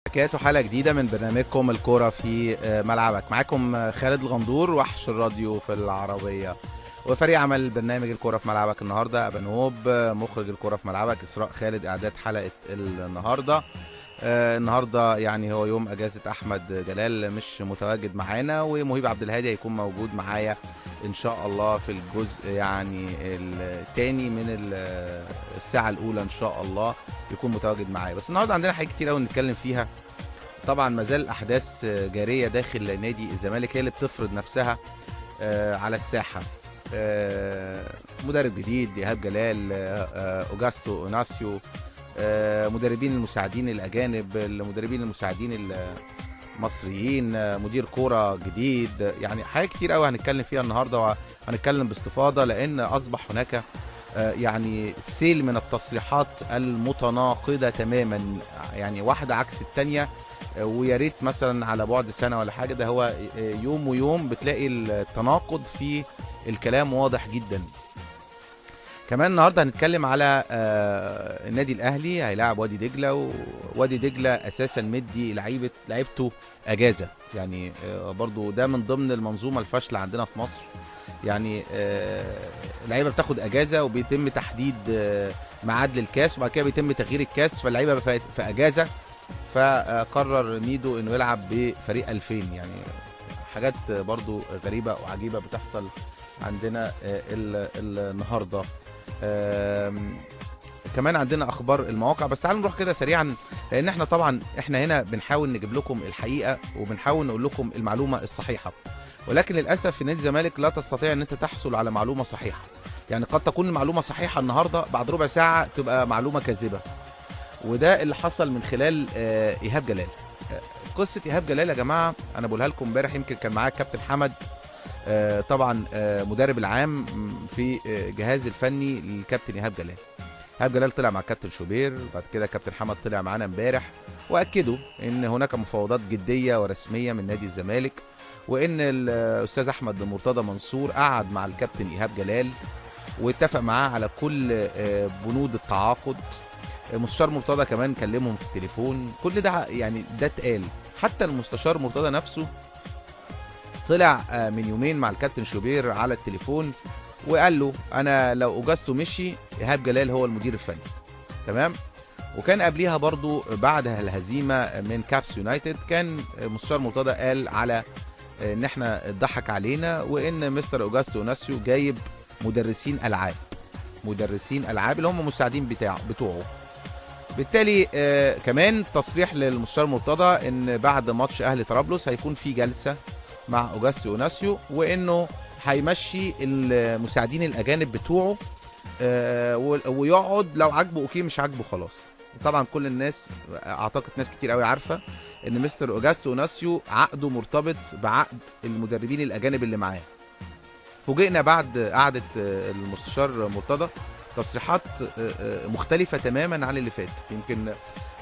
حكاية حلقة جديدة من برنامجكم الكورة في ملعبك. معاكم خالد الغندور وحش الراديو في العربية، وفريق عمل برنامج الكورة في ملعبك النهاردة أبنوب، مخرج الكورة في ملعبك إسراء خالد، إعداد حلقة النهاردة. النهاردة يعني هو يوم أجازة أحمد جلال، مش متواجد معانا، ومهيب عبد الهادي هيكون موجود معايا إن شاء الله في الجزء يعني الثاني من الساعة الأولى إن شاء الله يكون متواجد معايا. بس النهاردة عندنا حاجات كتير قوي نتكلم فيها. طبعا مازال الأحداث جارية داخل نادي الزمالك، هي اللي بتفرض نفسها على الساحة. مدرب جديد إيهاب جلال، أوجاستو أوناسيو، مدربين المساعدين الأجانب، المدربين المساعدين المصريين، مدير كورة جديد، يعني حاجات كتير قوي هنتكلم فيها النهاردة، وهنتكلم باستفاضة لأن أصبح هناك يعني سيل من التصريحات المتناقضة تماما، يعني واحدة عكس التانية، ويا ريت مثلا على بعد سنة ولا حاجة، ده هو يوم ويوم بتلاقي التناقض في الكلام واضح جدا. كمان النهارده هنتكلم على النادي الاهلي هيلاعب وادي دجله، ووادي دجله اساسا مدي لعيبته اجازه، يعني برضو ده من ضمن المنظومه الفاشله عندنا في مصر. يعني اللعيبه بتاخد اجازه وبيتم تحديد ميعاد للكاس، وبعد كده بيتم تغيير الكاس، فاللعيبه في اجازه، فقرر ميدو انه يلعب بفريق 2000. يعني حاجات برضو غريبه وعجيبه بتحصل عندنا النهارده. كمان عندنا اخبار المواقع، بس تعالوا نروح كده سريعا، لان احنا طبعا هنا بنحاول نجيب لكم الحقيقه وبنحاول نقول لكم المعلومه الصحيحه، ولكن للاسف في نادي الزمالك لا تستطيع ان انت تحصل على معلومه صحيحه. يعني قد تكون المعلومه صحيحه النهارده، بعد ربع ساعه تبقى معلومه كاذبه، وده اللي حصل من خلال ايهاب جلال. قصه ايهاب جلال يا جماعه انا بقولها لكم امبارح، يمكن كان معايا الكابتن حمد طبعا مدرب العام في جهاز الفني للكابتن ايهاب جلال. ايهاب جلال طلع مع الكابتن شوبير، بعد كده كابتن حمد طلع معانا امبارح واكدوا ان هناك مفاوضات جديه ورسميه من نادي الزمالك، وان الاستاذ احمد مرتضى منصور قعد مع الكابتن ايهاب جلال واتفق معاه على كل بنود التعاقد. مستشار مرتضى كمان كلمهم في التليفون، كل ده يعني ده اتقال. حتى المستشار مرتضى نفسه طلع من يومين مع الكابتن شوبير على التليفون وقال له انا لو اوجاستو مشي ايهاب جلال هو المدير الفني، تمام. وكان قبليها برضو بعد الهزيمه من كابس يونايتد كان مستشار مرتضى قال على ان احنا اتضحك علينا، وان مستر اوجاستو اوناسيو جايب مدرسين العاب اللي هم مساعدين بتوعه. بالتالي كمان تصريح للمستشار مرتضى ان بعد ماتش اهلي طرابلس هيكون في جلسه مع اوجاستو اوناسيو، وانه هيمشي المساعدين الاجانب بتوعه ويقعد، لو عاجبه اوكي، مش عاجبه خلاص. طبعا كل الناس، اعتقد ناس كتير قوي عارفه ان مستر اوجاستو اوناسيو عقده مرتبط بعقد المدربين الاجانب اللي معاه. فوجئنا بعد قعده المستشار مرتضى تصريحات مختلفه تماما عن اللي فات. يمكن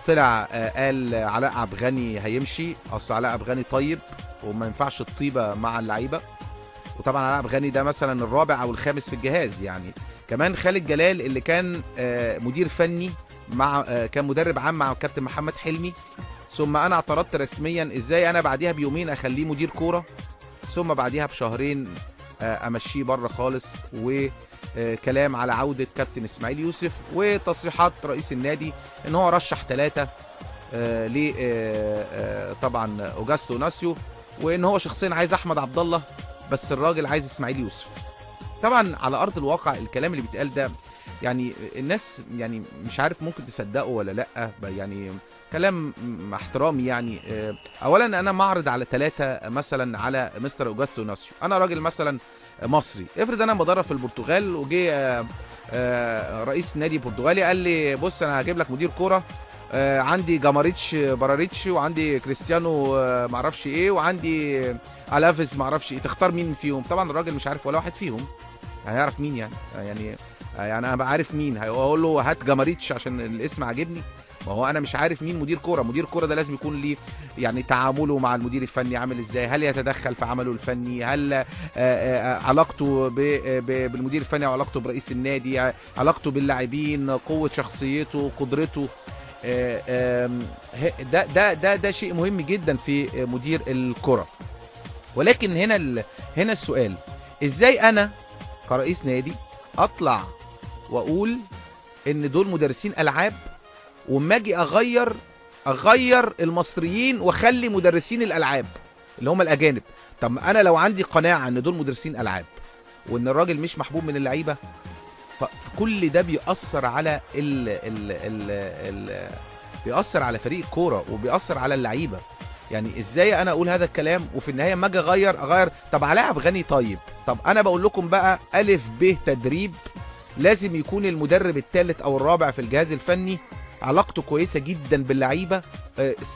طلع قال علاء عبد الغني هيمشي، اصل علاء عبد الغني طيب وما ينفعش الطيبه مع اللعيبه، وطبعا علاء عبد الغني ده مثلا الرابع او الخامس في الجهاز. يعني كمان خالد جلال اللي كان مدير فني مع كان مدرب عام مع الكابتن محمد حلمي، ثم انا اعترضت رسميا ازاي انا بعديها بيومين اخليه مدير كوره، ثم بعديها بشهرين امشيه بره خالص، وكلام على عوده كابتن اسماعيل يوسف، وتصريحات رئيس النادي ان هو رشح 3 ل طبعا اوجاستو اوناسيو، وان هو شخصيا عايز احمد عبد الله، بس الراجل عايز اسماعيل يوسف. طبعا على ارض الواقع الكلام اللي بيتقال ده يعني الناس يعني مش عارف ممكن تصدقه ولا لا، يعني كلام مع احترامي. يعني اولا انا معرض على 3 مثلا على مستر اوجاستو اوناسيو، انا راجل مثلا مصري، افرض انا بدرب في البرتغال وجي رئيس نادي برتغالي قال لي بص انا هجيب لك مدير كوره، عندي جاماريتش براريتش، وعندي كريستيانو معرفش ايه، وعندي الافيز معرفش ايه، تختار مين فيهم؟ طبعا الراجل مش عارف ولا واحد فيهم، هيعرف مين يعني انا هبقى عارف مين؟ هقول له هات جاماريتش عشان الاسم عاجبني؟ ما هو انا مش عارف مين مدير كوره ده لازم يكون ليه يعني تعامله مع المدير الفني عامل ازاي، هل يتدخل في عمله الفني، هل علاقته بالمدير الفني او علاقته برئيس النادي، علاقته باللاعبين، قوه شخصيته، قدرته، ده شيء مهم جدا في مدير الكرة. ولكن هنا السؤال، ازاي انا كرئيس نادي اطلع واقول ان دول مدرسين العاب، وما اجي اغير المصريين واخلي مدرسين الالعاب اللي هم الاجانب؟ طب انا لو عندي قناعه ان دول مدرسين العاب وان الراجل مش محبوب من اللعيبه، فكل ده بيأثر على بيأثر على فريق الكوره وبيأثر على اللعيبه. يعني ازاي انا اقول هذا الكلام وفي النهايه اما اجي اغير؟ طب علاء غني طيب، طب انا بقول لكم بقى الف ب تدريب، لازم يكون المدرب الثالث او الرابع في الجهاز الفني علاقته كويسه جدا باللعيبه،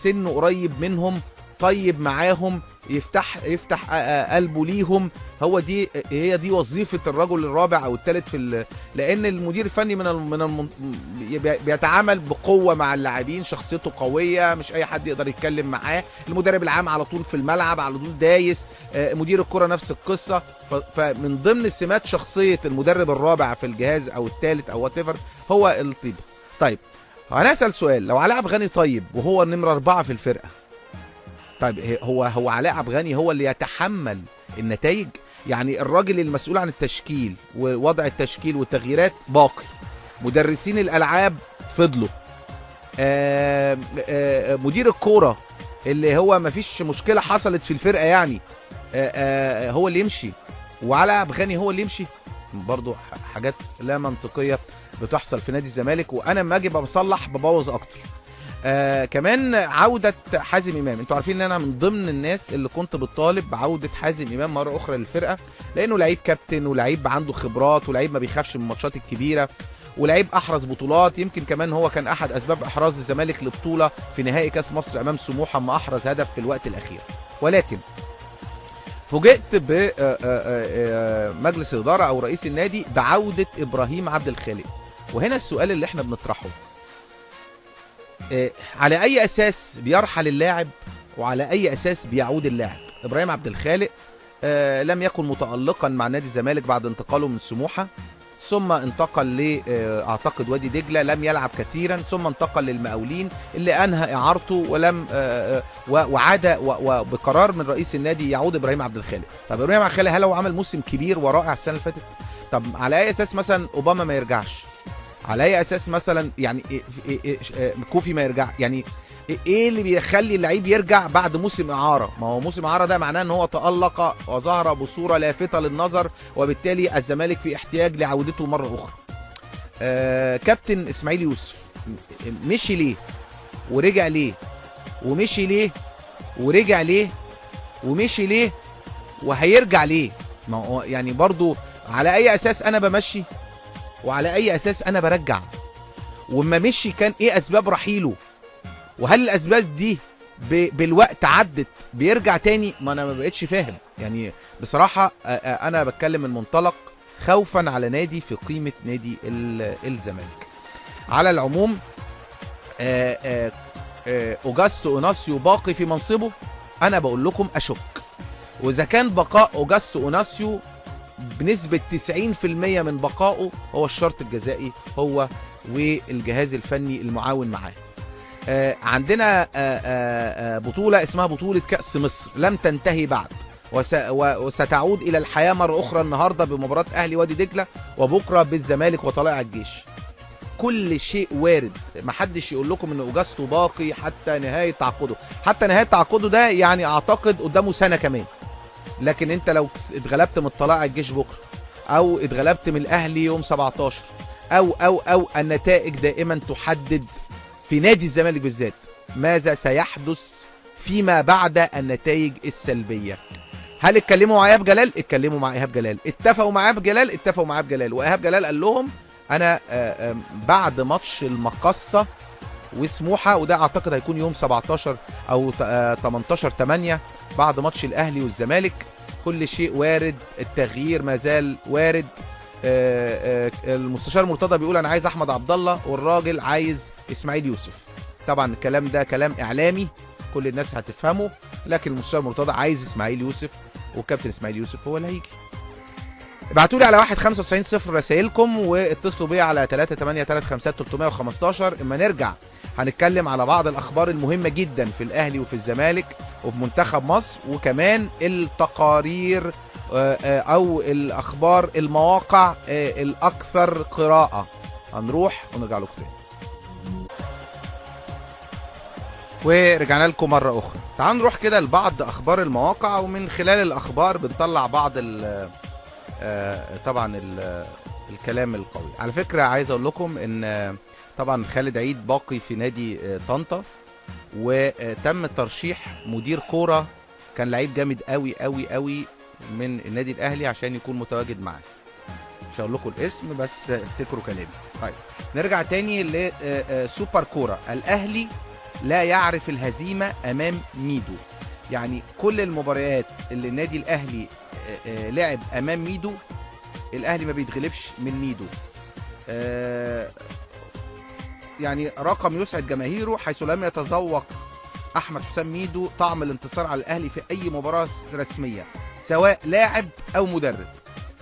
سنه قريب منهم، طيب معاهم، يفتح قلبه ليهم. هي دي وظيفه الرجل الرابع او الثالث لان المدير الفني بيتعامل بقوه مع اللاعبين، شخصيته قويه، مش اي حد يقدر يتكلم معاه. المدرب العام على طول في الملعب، على طول دايس. مدير الكره نفس القصه. فمن ضمن سمات شخصيه المدرب الرابع في الجهاز او الثالث او وات هو الطيبه. طيب هنسال سؤال، لو علاء غني طيب وهو النمره 4 في الفرقه، طيب هو علاء غني هو اللي يتحمل النتائج؟ يعني الراجل المسؤول عن التشكيل ووضع التشكيل والتغييرات باقي، مدرسين الالعاب فضلوا، مدير الكوره اللي هو مفيش مشكله حصلت في الفرقه يعني هو اللي يمشي، وعلاء غني هو اللي يمشي؟ برضو حاجات لا منطقيه بتحصل في نادي الزمالك، وانا لما اجي بصلح ببوظ اكتر. كمان عودة حازم إمام، انتوا عارفين ان انا من ضمن الناس اللي كنت بتطالب بعودة حازم إمام مرة اخرى للفرقة، لانه لعيب كابتن ولعيب عنده خبرات ولعيب ما بيخافش من الماتشات الكبيرة ولعيب احرز بطولات. يمكن كمان هو كان احد اسباب احراز الزمالك لبطولة في نهائي كاس مصر امام سموحة، اما احرز هدف في الوقت الاخير. ولكن فوجئت بمجلس الإدارة او رئيس النادي بعودة ابراهيم عبد الخالق. وهنا السؤال اللي احنا بنطرحه، على اي اساس بيرحل اللاعب وعلى اي اساس بيعود اللاعب؟ ابراهيم عبد الخالق لم يكن متألقا مع نادي الزمالك بعد انتقاله من سموحة، ثم انتقل اعتقد وادي دجلة، لم يلعب كثيرا، ثم انتقل للمقاولين اللي انهى اعارته ولم وعاد وبقرار من رئيس النادي يعود ابراهيم عبد الخالق. طب ابراهيم عبد الخالق هل هو عمل موسم كبير ورائع السنة اللي فاتت؟ طب على اي اساس مثلا اوباما ما يرجعش؟ على اي اساس مثلا يعني كوفي ما يرجع؟ يعني ايه اللي بيخلي اللعيب يرجع بعد موسم اعاره؟ ما هو موسم اعاره ده معناه ان هو تألق وظهر بصوره لافته للنظر، وبالتالي الزمالك في احتياج لعودته مره اخرى. كابتن اسماعيل يوسف مشي ليه ورجع ليه ومشي ليه ورجع ليه ومشي ليه وهيرجع ليه؟ ما هو يعني برضو على اي اساس انا بمشي وعلى اي اساس انا برجع؟ وما مشي كان ايه اسباب رحيله؟ وهل الاسباب دي بالوقت عدت بيرجع تاني؟ ما انا ما بقتش فاهم يعني بصراحة. انا بتكلم من منطلق خوفا على نادي في قيمة نادي الزمالك. على العموم اوجاستو اوناسيو باقي في منصبه، انا بقول لكم اشك. واذا كان بقاء اوجاستو اوناسيو بنسبة 90% من بقائه هو الشرط الجزائي هو والجهاز الفني المعاون معاه. عندنا بطولة اسمها بطولة كأس مصر لم تنتهي بعد، وستعود إلى الحياة مرة أخرى النهاردة بمباراة أهلي وادي دجلة، وبكرة بالزمالك وطلائع الجيش. كل شيء وارد، محدش يقول لكم ان اوجاستو باقي حتى نهاية تعاقده. حتى نهاية تعاقده ده يعني اعتقد قدامه سنة كمان. لكن انت لو اتغلبت من طلائع الجيش بكرة او اتغلبت من الاهلي يوم 17 او النتائج دائما تحدد في نادي الزمالك بالذات ماذا سيحدث فيما بعد النتائج السلبية. هل اتكلموا مع ايهاب جلال؟ اتكلموا مع ايهاب جلال. اتفقوا مع ايهاب جلال؟ اتفقوا مع ايهاب جلال. وايهاب جلال قال لهم انا بعد ماتش المقصة وسموحة، وده اعتقد هيكون يوم 17 او 18/8 بعد ماتش الاهلي والزمالك، كل شيء وارد، التغيير ما زال وارد. المستشار مرتضى بيقول انا عايز احمد عبد الله والراجل عايز اسماعيل يوسف. طبعا الكلام ده كلام اعلامي كل الناس هتفهمه، لكن المستشار مرتضى عايز اسماعيل يوسف، وكابتن اسماعيل يوسف هو اللي هيجي. ابعتوا لي على 195 رسائلكم، واتصلوا بيا على 38353 اما نرجع هنتكلم على بعض الاخبار المهمه جدا في الاهلي وفي الزمالك وفي منتخب مصر، وكمان التقارير او الاخبار المواقع الاكثر قراءه. هنروح ونرجع لكم تاني. ورجعنا لكم مرة أخرى. تعالوا نروح كده لبعض أخبار المواقع، ومن خلال الأخبار بنطلع بعض طبعا الكلام القوي. على فكرة عايز أقول لكم إن طبعا خالد عيد باقي في نادي طنطا، وتم ترشيح مدير كورة كان لعيب جامد قوي قوي قوي من النادي الأهلي عشان يكون متواجد معاه. مش هقول لكم الاسم بس افتكروا كلامي. طيب نرجع تاني لسوبر كورة. الأهلي لا يعرف الهزيمة أمام ميدو. يعني كل المباريات اللي النادي الأهلي لعب أمام ميدو، الأهلي ما بيتغلبش من ميدو. يعني رقم يسعد جماهيره، حيث لم يتذوق أحمد حسام ميدو طعم الانتصار على الأهلي في أي مباراة رسمية سواء لاعب أو مدرب.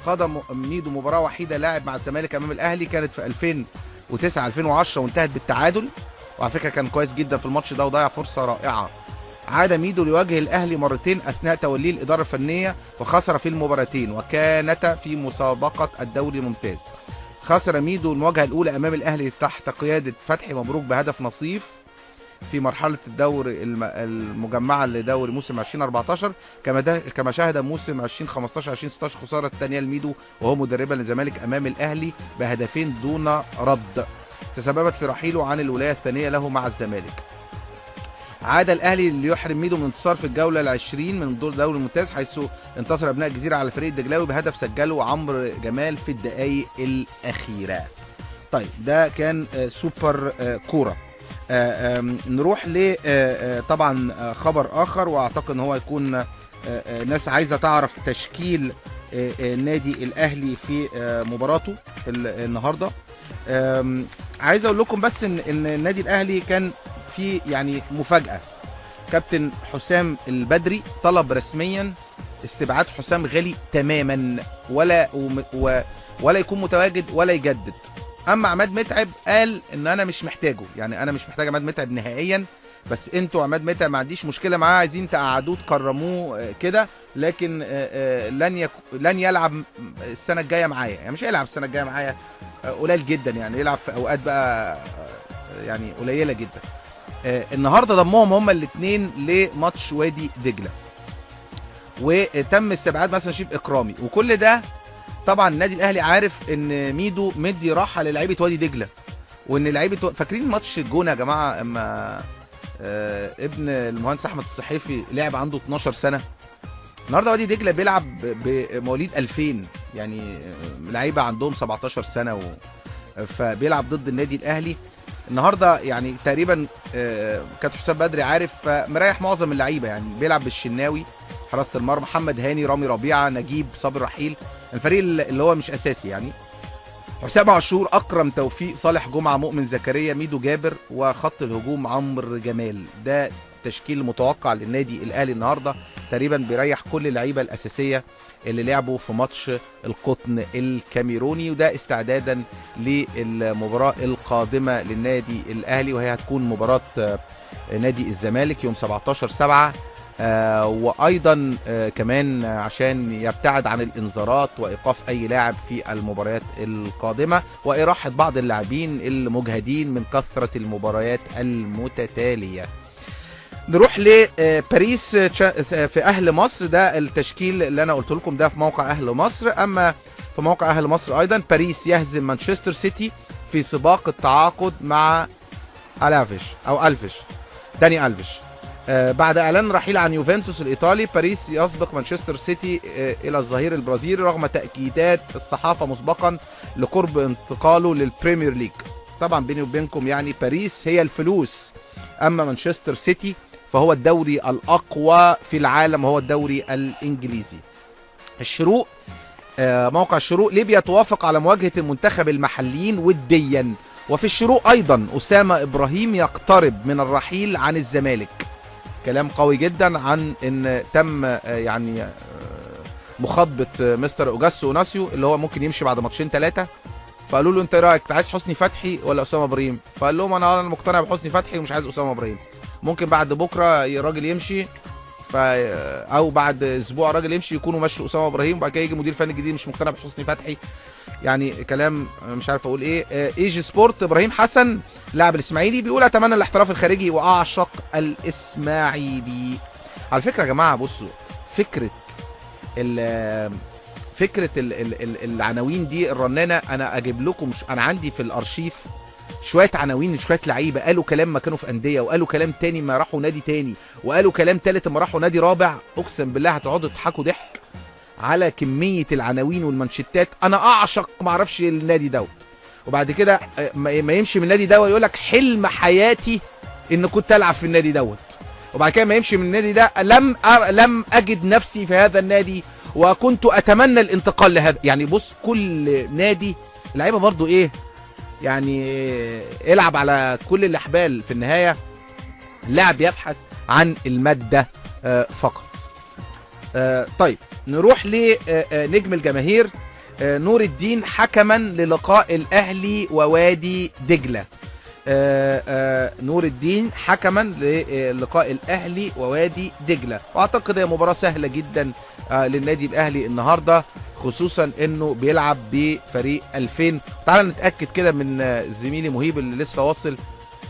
خاض ميدو مباراة وحيدة لاعب مع الزمالك أمام الأهلي، كانت في 2009 2010 وانتهت بالتعادل، وعلى فكره كان كويس جدا في الماتش ده وضيع فرصه رائعه. عاد ميدو ليواجه الاهلي مرتين اثناء توليه الاداره الفنيه وخسر في المباراتين، وكانتا في مسابقه الدوري الممتاز. خسر ميدو المواجهه الاولى امام الاهلي تحت قياده فتحي مبروك بهدف نصيف في مرحله الدور المجمعه لدوري موسم 2014، كما شهد موسم 2015 2016 خساره الثانيه لميدو وهو مدربا للزمالك امام الاهلي بهدفين دون رد تسببت في رحيله عن الولايه الثانيه له مع الزمالك. عاد الاهلي ليحرم ميدو من انتصار في الجوله ال20 من دور الدوري الممتاز، حيث انتصر ابناء الجزيره على فريق الدجلاوي بهدف سجله عمرو جمال في الدقائق الاخيره. طيب ده كان سوبر كوره. نروح ل طبعا خبر اخر، واعتقد ان هو يكون ناس عايزه تعرف تشكيل النادي الاهلي في مباراته النهارده. عايز اقول لكم بس ان النادي الاهلي كان في يعني مفاجاه. كابتن حسام البدري طلب رسميا استبعاد حسام غالي تماما، ولا يكون متواجد ولا يجدد. اما عماد متعب قال ان انا مش محتاجه، يعني انا مش محتاج عماد متعب نهائيا، بس انتوا عماد متعب ما عنديش مشكله معاه، عايزين تقعدوه تكرموه كده، لكن لن يلعب السنه الجايه معايا. يعني مش هيلعب السنه الجايه معايا، قليل جدا، يعني يلعب في اوقات بقى يعني قليله جدا. النهارده ضمهم هما الاثنين لماتش وادي دجله، وتم استبعاد مثلا شريف اكرامي، وكل ده طبعا النادي الاهلي عارف ان ميدو مدي راحه للعيبه وادي دجله، وان لعيبه فاكرين ماتش الجونه يا جماعه اما ابن المهندس احمد الصحيفي لعب عنده 12 سنه. النهارده وادي دجله بيلعب بمواليد 2000، يعني لعيبه عندهم 17 سنه فبيلعب ضد النادي الاهلي النهارده. يعني تقريبا كابتن حسام بدري عارف، فمريح معظم اللعيبه، يعني بيلعب بالشناوي حراسه المرمى، محمد هاني، رامي ربيعه، نجيب، صابر رحيل، الفريق اللي هو مش اساسي يعني، حسام عاشور، اكرم توفيق، صالح جمعه، مؤمن زكريا، ميدو جابر، وخط الهجوم عمرو جمال. ده تشكيل متوقع للنادي الاهلي النهارده، تقريبا بيريح كل اللعيبه الاساسيه اللي لعبوا في ماتش القطن الكاميروني، وده استعدادا للمباراه القادمه للنادي الاهلي، وهي هتكون مباراه نادي الزمالك يوم 17/7. وايضا كمان عشان يبتعد عن الانذارات وايقاف اي لاعب في المباريات القادمه، واراحه بعض اللاعبين المجهدين من كثره المباريات المتتاليه. نروح لباريس في اهل مصر. ده التشكيل اللي انا قلت لكم ده في موقع اهل مصر. اما في موقع اهل مصر ايضا، باريس يهزم مانشستر سيتي في سباق التعاقد مع داني ألفيش. بعد اعلان رحيل عن يوفنتوس الايطالي، باريس يسبق مانشستر سيتي الى الظهير البرازيلي رغم تاكيدات الصحافه مسبقا لقرب انتقاله للبريمير ليج. طبعا بيني وبينكم يعني باريس هي الفلوس، اما مانشستر سيتي فهو الدوري الاقوى في العالم وهو الدوري الانجليزي. الشروق، موقع الشروق، ليبيا توافق على مواجهه المنتخب المحليين وديا. وفي الشروق ايضا اسامه ابراهيم يقترب من الرحيل عن الزمالك. كلام قوي جدا عن ان تم يعني مخاطبه مستر اوجاستو اوناسيو اللي هو ممكن يمشي بعد ماتشين 3. فقالوا له انت ايه رايك، عايز حسني فتحي ولا اسامه ابراهيم؟ فقال لهم انا مقتنع بحسني فتحي ومش عايز اسامه ابراهيم. ممكن بعد بكره الراجل يمشي او بعد اسبوع راجل يمشي يكونوا مشوا اسامه ابراهيم، وبعد كده يجي مدير فني جديد مش مقتنع بحسني فتحي. يعني كلام مش عارف اقول ايه. ايجي سبورت ابراهيم حسن لاعب الاسماعيلي بيقول اتمنى الاحتراف الخارجي واعشق الاسماعيلي. على فكره يا جماعه بصوا، فكره العناوين دي الرنانه، انا اجيب لكم انا عندي في الارشيف شويه عناوين شويه لعيبه قالوا كلام ما كانوا في انديه، وقالوا كلام تاني ما راحوا نادي تاني، وقالوا كلام تالت ما راحوا نادي رابع. اقسم بالله هتقعدوا تضحكوا ضحك على كميه العناوين والمانشيتات. انا اعشق ما اعرفش النادي دوت، وبعد كده ما يمشي من النادي دوت يقول لك حلم حياتي ان كنت العب في النادي دوت، وبعد كده ما يمشي من النادي ده لم اجد نفسي في هذا النادي وكنت اتمنى الانتقال لهذا. يعني بص كل نادي اللعيبه برضو ايه يعني، العب على كل الاحبال. في النهايه اللاعب يبحث عن الماده فقط. طيب نروح لنجم الجماهير نور الدين حكما للقاء الاهلي ووادي دجله. نور الدين حكما للقاء الاهلي ووادي دجله، واعتقد هي مباراه سهله جدا للنادي الاهلي النهارده، خصوصا انه بيلعب بفريق 2000. تعال نتاكد كده من زميلي مهيب اللي لسه واصل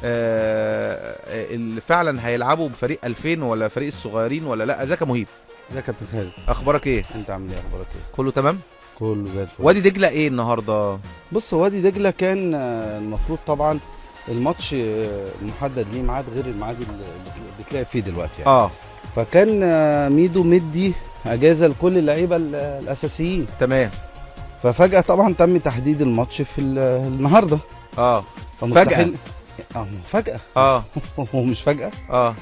اللي فعلا هيلعبوا بفريق 2000 ولا فريق الصغيرين ولا لا. ازيك يا مهيب؟ ازيك يا كابتن خالد؟ اخبارك ايه؟ انت عامل ايه؟ اخبارك ايه؟ كله تمام؟ كله زي الفل. وادي دجله ايه النهارده؟ بص، وادي دجله كان المفروض طبعا الماتش محدد ليه ميعاد غير الميعاد اللي بتلعب فيه دلوقتي يعني. فكان ميدو مدي اجازه لكل اللعيبه الاساسيين. تمام. ففجاه طبعا تم تحديد الماتش في النهارده. فجاه فجاه هو مش فجاه.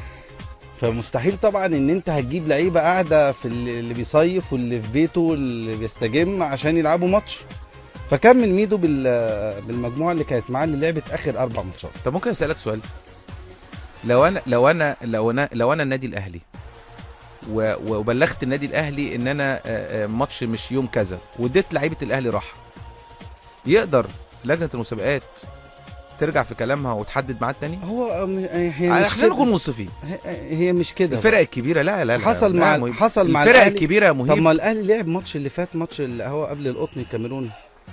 فمستحيل طبعا ان انت هتجيب لعيبه قاعده في اللي بيصيف واللي في بيته واللي بيستجم عشان يلعبوا ماتش. فكمل ميدو بالمجموعه اللي كانت معاه اللي لعبت اخر 4 ماتشات. طب ممكن اسالك سؤال؟ لو انا النادي الاهلي وبلغت النادي الاهلي ان انا ماتش مش يوم كذا واديت لعيبه الاهلي راحه، يقدر لجنه المسابقات ترجع في كلامها وتحدد ميعاد تاني؟ هو هي خلينا نكون منصفين، هي مش كده. الفرق الكبيره لا حصل مع الفرق الكبيره مهيب. طب ما الاهلي لعب ماتش اللي فات، ماتش اللي هو قبل القطن الكاميروني،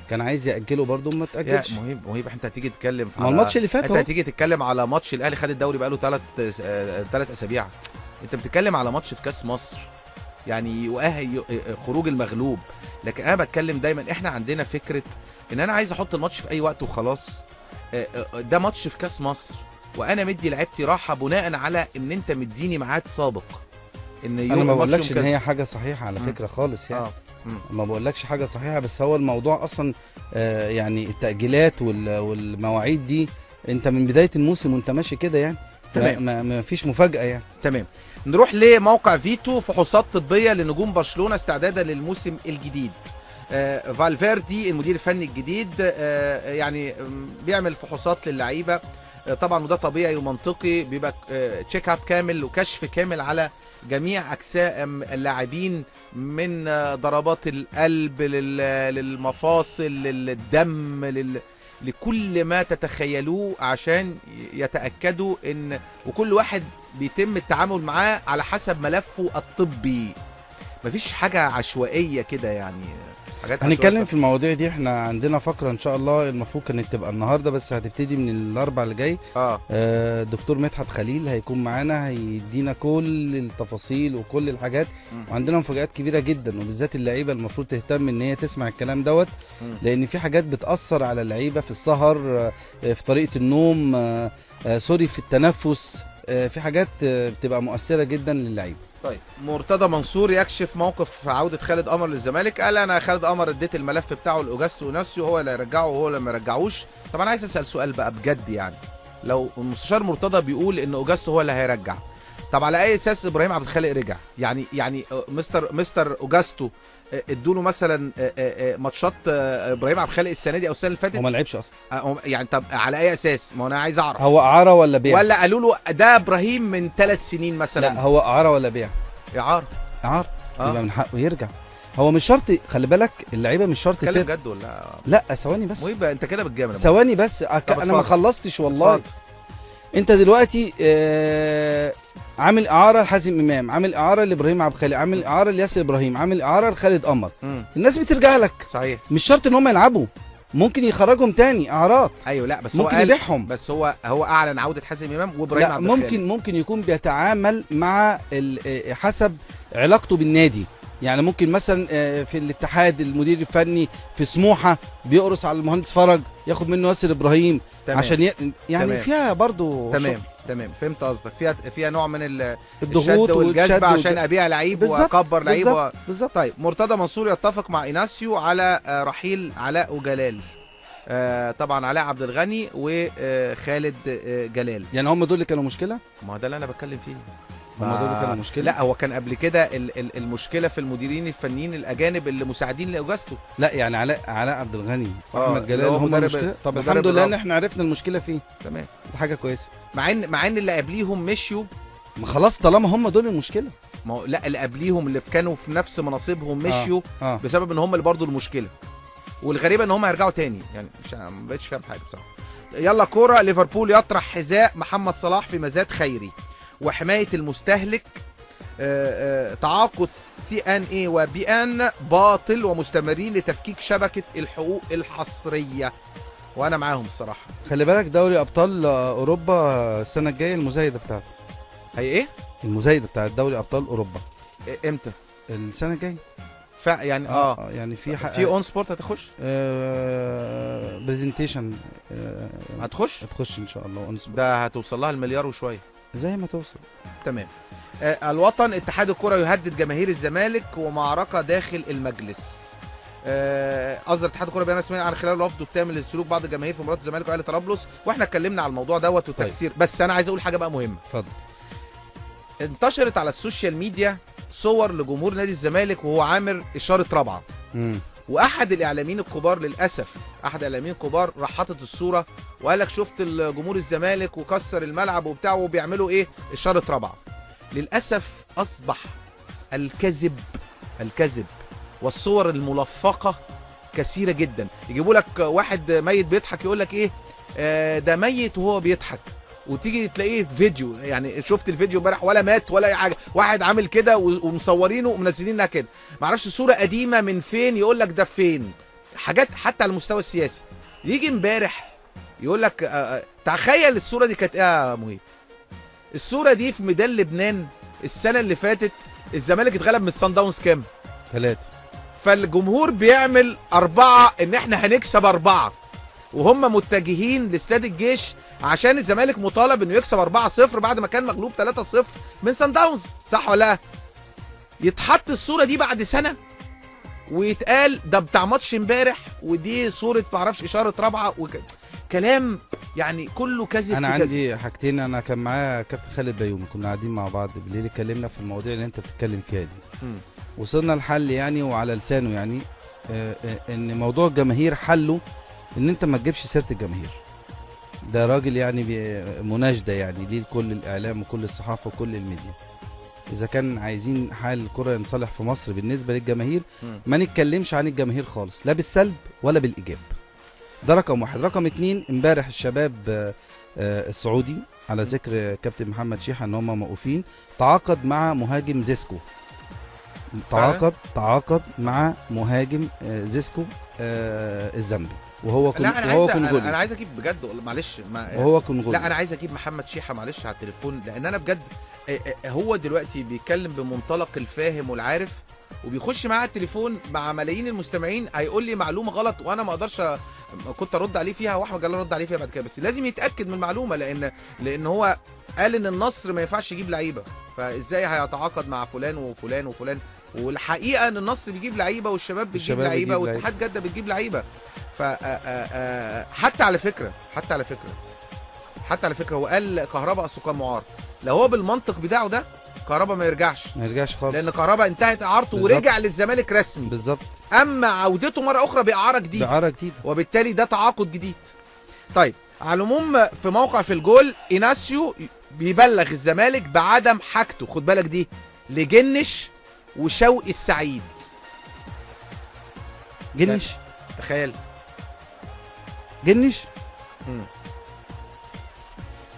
كان عايز ياجله برضه ما تاجلش. يا مهيب انت هتيجي تتكلم على الماتش اللي فات، انت هتيجي تتكلم على ماتش الاهلي خد الدوري بقاله 3 اسابيع. انت بتتكلم على ماتش في كاس مصر يعني يؤهل خروج المغلوب. لكن انا بتكلم دايما احنا عندنا فكره ان انا عايز احط الماتش في اي وقت وخلاص. ده ماتش في كاس مصر وانا مدي لعيبتي راحه بناء على ان انت مديني ميعاد سابق. ان يوم انا ما بقولكش ان هي حاجه صحيحه على فكره خالص يعني. ما بقولكش حاجه صحيحه، بس هو الموضوع اصلا يعني التاجيلات والمواعيد دي انت من بدايه الموسم وانت ماشي كده يعني. تمام. ما فيش مفاجاه يعني. تمام. نروح لموقع فيتو، فحوصات طبيه لنجوم برشلونه استعدادا للموسم الجديد. فالفيردي المدير الفني الجديد يعني بيعمل فحوصات للعيبه طبعا، وده طبيعي ومنطقي. بيبقى تشيك اب كامل وكشف كامل على جميع اجسام اللاعبين، من ضربات القلب للمفاصل للدم لكل ما تتخيلوه، عشان يتاكدوا ان وكل واحد بيتم التعامل معاه على حسب ملفه الطبي. مفيش حاجه عشوائيه كده يعني. هنتكلم في المواضيع دي. احنا عندنا فقره ان شاء الله المفروض كانت تبقى النهارده بس هتبتدي من الاربع اللي جاي. دكتور مدحت خليل هيكون معانا، هيدينا كل التفاصيل وكل الحاجات. وعندنا مفاجآت كبيره جدا، وبالذات اللعيبه المفروض تهتم ان هي تسمع الكلام دوت، لان في حاجات بتاثر على اللعيبه في السهر، في طريقه النوم، سوري في التنفس، في حاجات بتبقى مؤثره جدا للعيبه. طيب مرتضى منصور يكشف موقف عوده خالد قمر للزمالك. قال انا خالد قمر اديت الملف بتاعه لاوجاستو اوناسيو، هو اللي هيرجعه وهو اللي ما يرجعوش. طبعا عايز اسال سؤال بقى بجد يعني، لو المستشار مرتضى بيقول ان اوجاستو هو اللي هيرجع، طب على اي اساس ابراهيم عبد الخالق رجع؟ يعني مستر اوجاستو ادوا له مثلا ماتشات ابراهيم عبد الخالق السنه دي او السنه اللي فاتت؟ هو ما لعبش اصلا يعني. طب على اي اساس؟ ما انا عايز اعرف. هو اعاره ولا بيع؟ ولا قالوا له ده ابراهيم من 3 سنين مثلا؟ لا هو اعاره ولا بيع؟ اعاره. يبقى من حقه يرجع. هو مش شرط، خلي بالك اللعيبه مش شرط تتكلم بجد ولا لا ثواني بس مهيب، انت كده بتجامل. ثواني بس انا ما خلصتش والله. اتفضل. انت دلوقتي عامل اعاره لحازم امام، عامل اعاره لابراهيم عبد الخالق، عامل اعاره لياسر ابراهيم، عامل اعاره لخالد قمر. الناس بترجع لك. صحيح. مش شرط ان هم يلعبوا، ممكن يخرجهم تاني اعارات. ايوه لا بس ممكن يبيعهم. بس هو اعلن عوده حازم امام وابراهيم عبد الخالق. ممكن يكون بيتعامل مع حسب علاقته بالنادي. يعني ممكن مثلا في الاتحاد المدير الفني في سموحه بيقرص على المهندس فرج ياخد منه ياسر ابراهيم. تمام. عشان يعني تمام. فيها برضو تمام فهمت قصدك. فيها نوع من الضغوط والجذب عشان ابيع لعيب واكبر لعيب بالظبط. طيب مرتضى منصور يتفق مع ايناسيو على رحيل علاء وجلال. طبعا علاء عبد الغني وخالد جلال. يعني هم دول اللي كانوا مشكله؟ ما ده اللي انا بتكلم فيه. هم دول كانوا مشكله؟ لا هو كان قبل كده المشكله في المديرين الفنيين الاجانب اللي مساعدين لاوجاستو. لا يعني علاء عبد الغني واحمد جلال هم المشكله. طب الحمد لله ان احنا عرفنا المشكله فيه. تمام دي حاجه كويسه. مع ان اللي قبليهم مشيوا. ما خلاص طالما هم دول المشكله. ما هو لا اللي قبليهم اللي كانوا في نفس مناصبهم مشيوا بسبب ان هم اللي برضه المشكله. والغريبه ان هم هيرجعوا تاني، يعني ما بقتش فاهم حاجه بصراحه. يلا كوره. ليفربول يطرح حذاء محمد صلاح في مزاد خيري. وحماية المستهلك. تعاقد CNA وBN باطل ومستمرين لتفكيك شبكة الحقوق الحصرية. وأنا معاهم الصراحة. خلي بالك دوري أبطال أوروبا السنة الجاية المزايدة بتاعته. هي إيه؟ المزايدة بتاعت دوري أبطال أوروبا. إمتى؟ السنة الجاية. يعني يعني في اون سبورت هتخش؟ برزنتيشن. هتخش ان شاء الله اون سبورت. ده هتوصل لها المليار وشويه زي ما توصل. تمام. الوطن. اتحاد الكره يهدد جماهير الزمالك ومعركه داخل المجلس. اصدر اتحاد الكره بيان رسمي عن خلال رفضه التام لسلوك بعض الجماهير في مباراه الزمالك واهلي طرابلس، واحنا اتكلمنا على الموضوع دوت وتكسير. طيب. بس انا عايز اقول حاجه بقى مهمه. اتفضل. انتشرت على السوشيال ميديا صور لجمهور نادي الزمالك وهو عامر اشاره رابعه. واحد الاعلاميين الكبار للاسف راح حاطط الصوره وقال لك شفت الجمهور الزمالك وكسر الملعب وبتاع وبيعملوا ايه اشاره رابعه. للاسف اصبح الكذب والصور الملفقه كثيره جدا. يجيبوا لك واحد ميت بيضحك يقول لك ايه ده ميت وهو بيضحك، وتيجي تلاقيه في فيديو. يعني شفت الفيديو امبارح ولا مات ولا اي حاجه، واحد عامل كده ومصورينه ومنزلينها كده. معرفش صوره قديمه من فين يقول لك ده فين. حاجات حتى على المستوى السياسي. يجي امبارح يقول لك تخيل الصوره دي كانت ايه يا مهيب؟ الصوره دي في ميدان لبنان السنه اللي فاتت الزمالك اتغلب من الصن داونز كام؟ 3. فالجمهور بيعمل 4 ان احنا هنكسب 4 وهم متجهين لاستاد الجيش عشان الزمالك مطالب انه يكسب 4-0 بعد ما كان مغلوب 3-0 من سان داونز. صح ولا لا؟ يتحط الصوره دي بعد سنه ويتقال ده بتاع ماتش امبارح ودي صوره معرفش اشاره رابعه كلام يعني كله كذب. انا عندي حاجتين. انا كان معايا كابتن خالد بيومي، كنا قاعدين مع بعض بالليل اتكلمنا في المواضيع اللي انت بتتكلم فيها دي. وصلنا لحل يعني وعلى لسانه يعني ان موضوع الجماهير حله ان انت ما تجيبش سيره الجماهير. ده راجل يعني مناشده يعني ليه لكل الاعلام وكل الصحافه وكل الميديا. اذا كان عايزين حال الكره ينصلح في مصر بالنسبه للجماهير ما نتكلمش عن الجماهير خالص، لا بالسلب ولا بالايجاب. ده رقم 1. رقم 2 امبارح الشباب السعودي على ذكر كابتن محمد شيحه ان هم موقوفين تعاقد مع مهاجم زيسكو. تعاقد مع مهاجم زيسكو الزامبي وهو كونغولي. انا عايز اجيب بجد معلش وهو كونغولي. لا انا عايز اجيب محمد شيحه معلش على التليفون لان انا بجد هو دلوقتي بيتكلم بمنطلق الفاهم والعارف وبيخش معاه التليفون مع ملايين المستمعين هيقول لي معلومه غلط وانا ما اقدرش كنت ارد عليه فيها واحمد جلال رد عليه فيها بعد كده. بس لازم يتاكد من المعلومه لان هو قال ان النصر ما ينفعش يجيب لعيبه، فازاي هيتعاقد مع فلان وفلان وفلان؟ والحقيقه ان النصر بيجيب لعيبه والشباب بتجيب لعيبه واتحاد جده بتجيب لعيبه. ف حتى على فكره هو قال كهربا اصله كان معار. لو هو بالمنطق بتاعه ده كهربا ما يرجعش خالص لان كهربا انتهت اعارته ورجع للزمالك رسمي بالظبط. اما عودته مره اخرى باعاره جديده وبالتالي ده تعاقد جديد. طيب على العموم في موقع في الجول ايناسيو بيبلغ الزمالك بعدم حاجته، خد بالك دي، لجنش وشوقي السعيد. جنش. تخيل. جنش.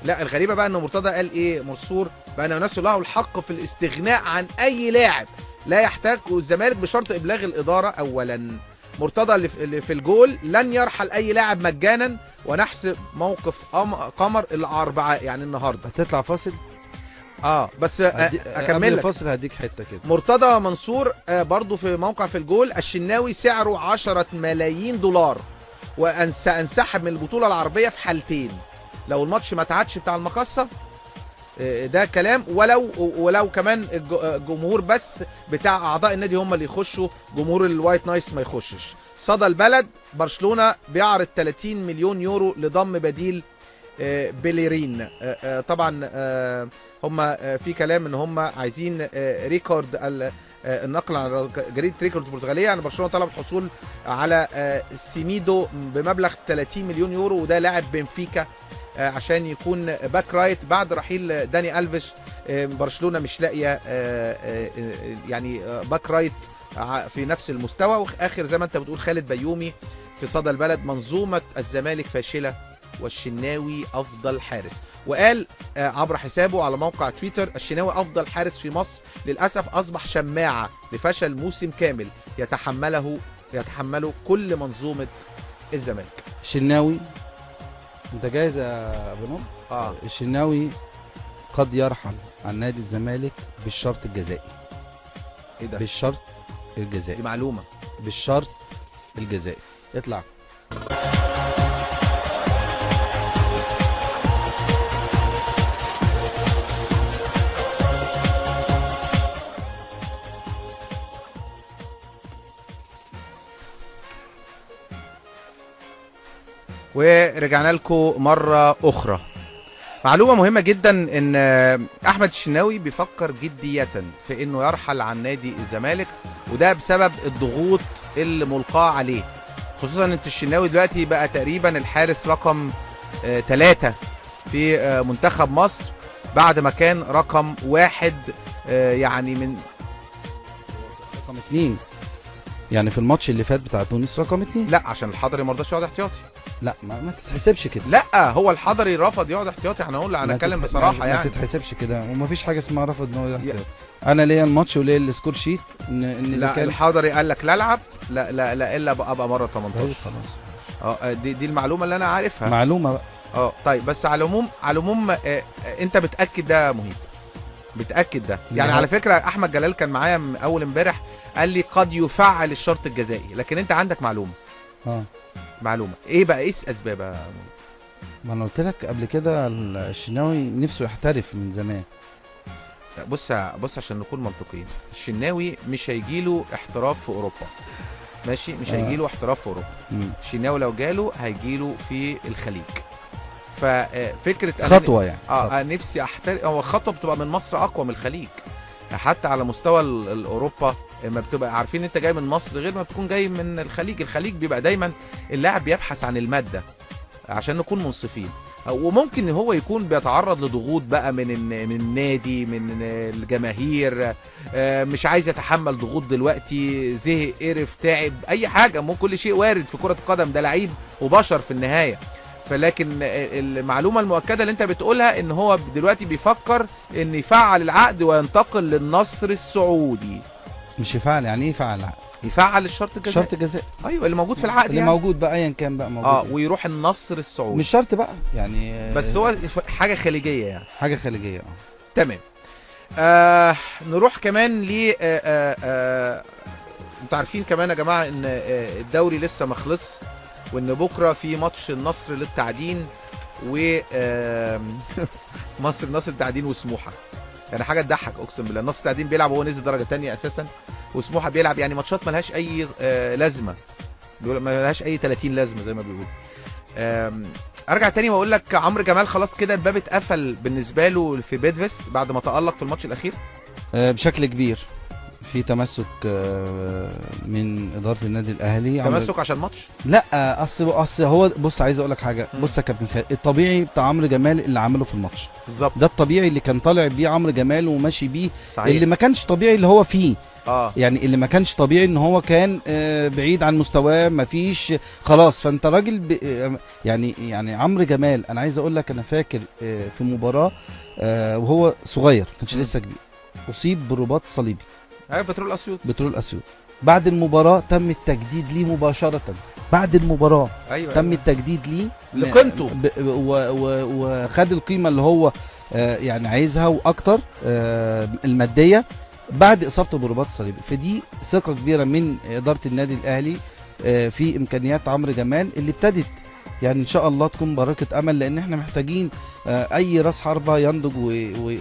لا الغريبه بقى ان مرتضى قال ايه منصور بقى انه ينسوا له الحق في الاستغناء عن اي لاعب لا يحتاج الزمالك بشرط ابلاغ الاداره. اولا مرتضى اللي في الجول لن يرحل اي لاعب مجانا ونحسب موقف قمر الاربعاء يعني النهارده. هتطلع فاصل؟ بس اكمل لك فاصل هديك حته كده. مرتضى منصور برضو في موقع في الجول الشناوي سعره 10 ملايين دولار وسأنسحب من البطوله العربيه في حالتين، لو الماتش ما اتعادش بتاع المقصه ده كلام، ولو كمان الجمهور بس بتاع اعضاء النادي هم اللي يخشوا، جمهور الوايت نايس ما يخشش. صدى البلد برشلونه بيعرض 30 مليون يورو لضم بديل بيليرين. طبعا هم في كلام ان هم عايزين ريكورد النقل عن جريده ريكورد البرتغاليه، يعني برشلونه طلب الحصول على سيميدو بمبلغ 30 مليون يورو، وده لاعب بنفيكا عشان يكون باك رايت بعد رحيل داني ألفيش. برشلونه مش لاقيه يعني باك رايت في نفس المستوى. واخر زي ما انت بتقول خالد بيومي في صدى البلد منظومه الزمالك فاشله والشناوي افضل حارس، وقال عبر حسابه على موقع تويتر الشناوي افضل حارس في مصر للاسف اصبح شماعه لفشل موسم كامل يتحمله كل منظومه الزمالك. الشناوي انت جاهز يا ابو نور؟ الشناوي قد يرحل عن نادي الزمالك بالشرط الجزائي. ايه ده؟ بالشرط الجزائي. دي معلومه. بالشرط الجزائي. اطلع. ورجعنا لكم مرة أخرى. معلومة مهمة جدا إن أحمد الشناوي بيفكر جدية في إنه يرحل عن نادي الزمالك، وده بسبب الضغوط اللي ملقاة عليه، خصوصا إن الشناوي دلوقتي بقى تقريبا الحارس رقم 3 في منتخب مصر بعد ما كان رقم 1 يعني من رقم 2 يعني في الماتش اللي فات بتاع تونس رقم 2. لا عشان الحضري ما رضاش يقعد احتياطي. لا ما تتحسبش كده. لا هو الحضري رفض يقعد احتياطي. انا اتكلم بصراحه يعني ما تتحسبش كده، ومفيش حاجه اسمها رفض ان هو يقعد احتياطي. انا ليا الماتش وليا السكور شيت ان لا الحضري قال لك لا العب لا الا ابقى مره 18. خلاص دي المعلومه اللي انا عارفها. معلومه بقى. طيب بس على العموم انت بتاكد ده مهم، بتاكد ده يعني. على فكره احمد جلال كان معايا اول امبارح قال لي قد يفعل الشرط الجزائي، لكن انت عندك معلومه. معلومه ايه بقى؟ ايه اسبابها؟ ما انا قلت لك قبل كده الشناوي نفسه يحترف من زمان. بص عشان نكون منطقيين، الشناوي مش هيجيله احتراف في اوروبا، ماشي؟ مش هيجيله احتراف في اوروبا. الشناوي لو جاله هيجيله في الخليج. ففكره خطوه يعني نفسي احترف. هو الخطوه بتبقى من مصر اقوى من الخليج، حتى على مستوى الاوروبا لما بتبقى عارفين انت جاي من مصر غير ما بتكون جاي من الخليج بيبقى دايما اللاعب بيبحث عن الماده عشان نكون منصفين، وممكن هو يكون بيتعرض لضغوط بقى من النادي، من الجماهير، مش عايز يتحمل ضغوط دلوقتي، زهق، قرف، تعب، اي حاجه، ممكن كل شيء وارد في كره القدم، ده لعيب وبشر في النهايه. فلكن المعلومه المؤكده اللي انت بتقولها ان هو دلوقتي بيفكر ان يفعل العقد وينتقل للنصر السعودي. مش يفعل، يعني ايه يفعل العقد؟ يفعل الشرط الجزائي. الشرط الجزائي، ايوه اللي موجود في العقد اللي يعني. موجود بقى ايا كان بقى موجود ويروح النصر السعودي. مش شرط بقى يعني، بس هو حاجه خليجيه يعني. حاجه خليجيه. تمام. نروح كمان ل انتوا عارفين كمان يا جماعه ان الدوري لسه ما خلص، وان بكره في ماتش النصر للتعدين و النصر للتعدين وسموحه. يعني حاجه تضحك اقسم بالله. النصر التعدين بيلعب وهو نزل درجه ثانيه اساسا، وسموحه بيلعب يعني ماتشات ملهاش اي لازمه، ملهاش اي 30 لازمه زي ما بيقولوا. ارجع تاني واقول لك عمرو جمال خلاص كده الباب اتقفل بالنسبه له في بيدفست بعد ما تالق في الماتش الاخير بشكل كبير. في تمسك من اداره النادي الاهلي. تمسك عشان ماتش؟ لا، اصل هو بص، عايز اقول لك حاجه. بص يا كابتن خالد، الطبيعي بتاع عمرو جمال اللي عمله في الماتش بالظبط، ده الطبيعي اللي كان طالع بيه عمرو جمال وماشي بيه. صحيح. اللي ما كانش طبيعي اللي هو فيه، يعني اللي ما كانش طبيعي ان هو كان بعيد عن مستواه، ما فيش خلاص. فانت راجل يعني عمرو جمال، انا عايز اقول لك، انا فاكر في مباراه وهو صغير، ما كانش لسه كبير، اصيب برباط صليبي. بترول اسيوط. بعد المباراه تم التجديد ليه مباشره. بعد المباراه تم التجديد ليه لقيمته، وخد القيمه اللي هو يعني عايزها واكتر الماديه بعد اصابته برباط صليبي. فدي ثقه كبيره من اداره النادي الاهلي في امكانيات عمرو جمال، اللي ابتدت يعني ان شاء الله تكون بركه امل، لان احنا محتاجين اي راس حربه ينضج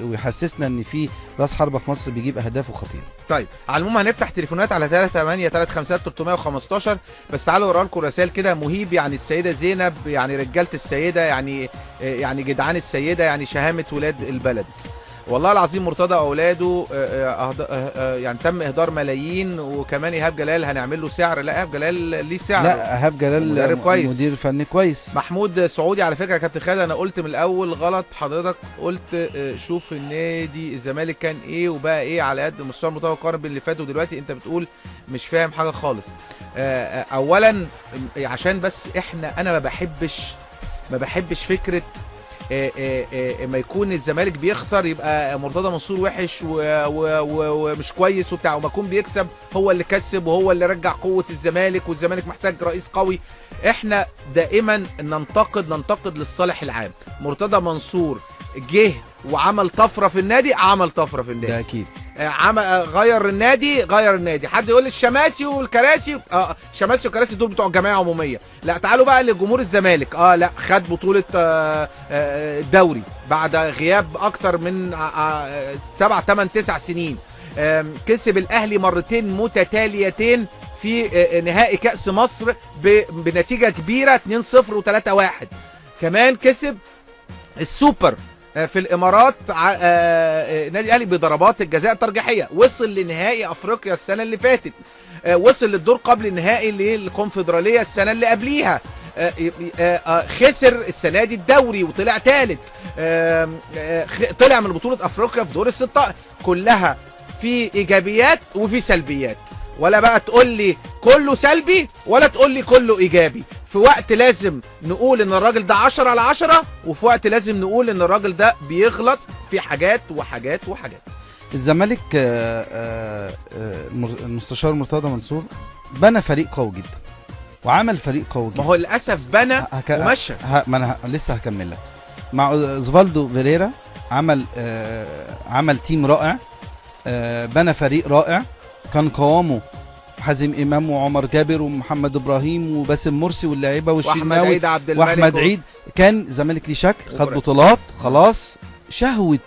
ويحسسنا ان في راس حربه في مصر بيجيب اهدافه خطيره. طيب على العموم هنفتح تليفونات على 38 بس تعالوا اقرا لكم رسائل كده. مهيب يعني السيده زينب، يعني رجاله السيده، يعني جدعان السيده، يعني شهامه ولاد البلد. والله العظيم مرتضى اولاده يعني تم اهدار ملايين، وكمان ايهاب جلال هنعمل له سعر. لا، ايهاب جلال ليه سعر. لا، ايهاب جلال مدير فني كويس. محمود سعودي، على فكره يا كابتن خالد انا قلت من الاول غلط، حضرتك قلت شوف النادي الزمالك كان ايه وبقى ايه على قد مستوى المستوى القارن بين اللي فات ودلوقتي. انت بتقول مش فاهم حاجه خالص. اولا عشان بس انا ما بحبش فكره ما يكون الزمالك بيخسر يبقى مرتضى منصور وحش ومش كويس وبتاع، وما يكون بيكسب هو اللي كسب وهو اللي رجع قوة الزمالك، والزمالك محتاج رئيس قوي. احنا دائما ننتقد للصالح العام. مرتضى منصور جه وعمل طفرة في النادي، ده اكيد. غير النادي. حد يقول الشماسي والكراسي، الشماسي والكراسي دول بتوع الجمعيه عموميه. لا، تعالوا بقى لجمهور الزمالك. لا، خد بطوله الدوري بعد غياب اكتر من 7 8 9 سنين. كسب الاهلي مرتين متتاليتين في نهائي كاس مصر بنتيجه كبيره 2-0 و3-1. كمان كسب السوبر في الامارات نادي الاهلي بضربات الجزاء الترجيحيه. وصل لنهائي افريقيا السنه اللي فاتت، وصل للدور قبل النهائي للكونفدراليه السنه اللي قبليها، خسر السنه دي الدوري وطلع ثالث، طلع من بطوله افريقيا في دور ال16. كلها في ايجابيات وفي سلبيات، ولا بقى تقول لي كله سلبي ولا تقول لي كله ايجابي. في وقت لازم نقول ان الراجل ده 10 على 10، وفي وقت لازم نقول ان الراجل ده بيغلط في حاجات وحاجات وحاجات. الزمالك المستشار مرتضى منصور بنى فريق قوي جدا وعمل فريق قوي جدا. ما هو للاسف بنى ومشى. ما انا لسه هكمل لك. مع اوزفالدو فيريرا عمل تيم رائع، بنى فريق رائع، كان قوامه حازم امام وعمر جابر ومحمد ابراهيم وباسم مرسي واللاعيبه والشناوي واحمد عيد. كان الزمالك ليه شكل، خد بطولات، خلاص شهوه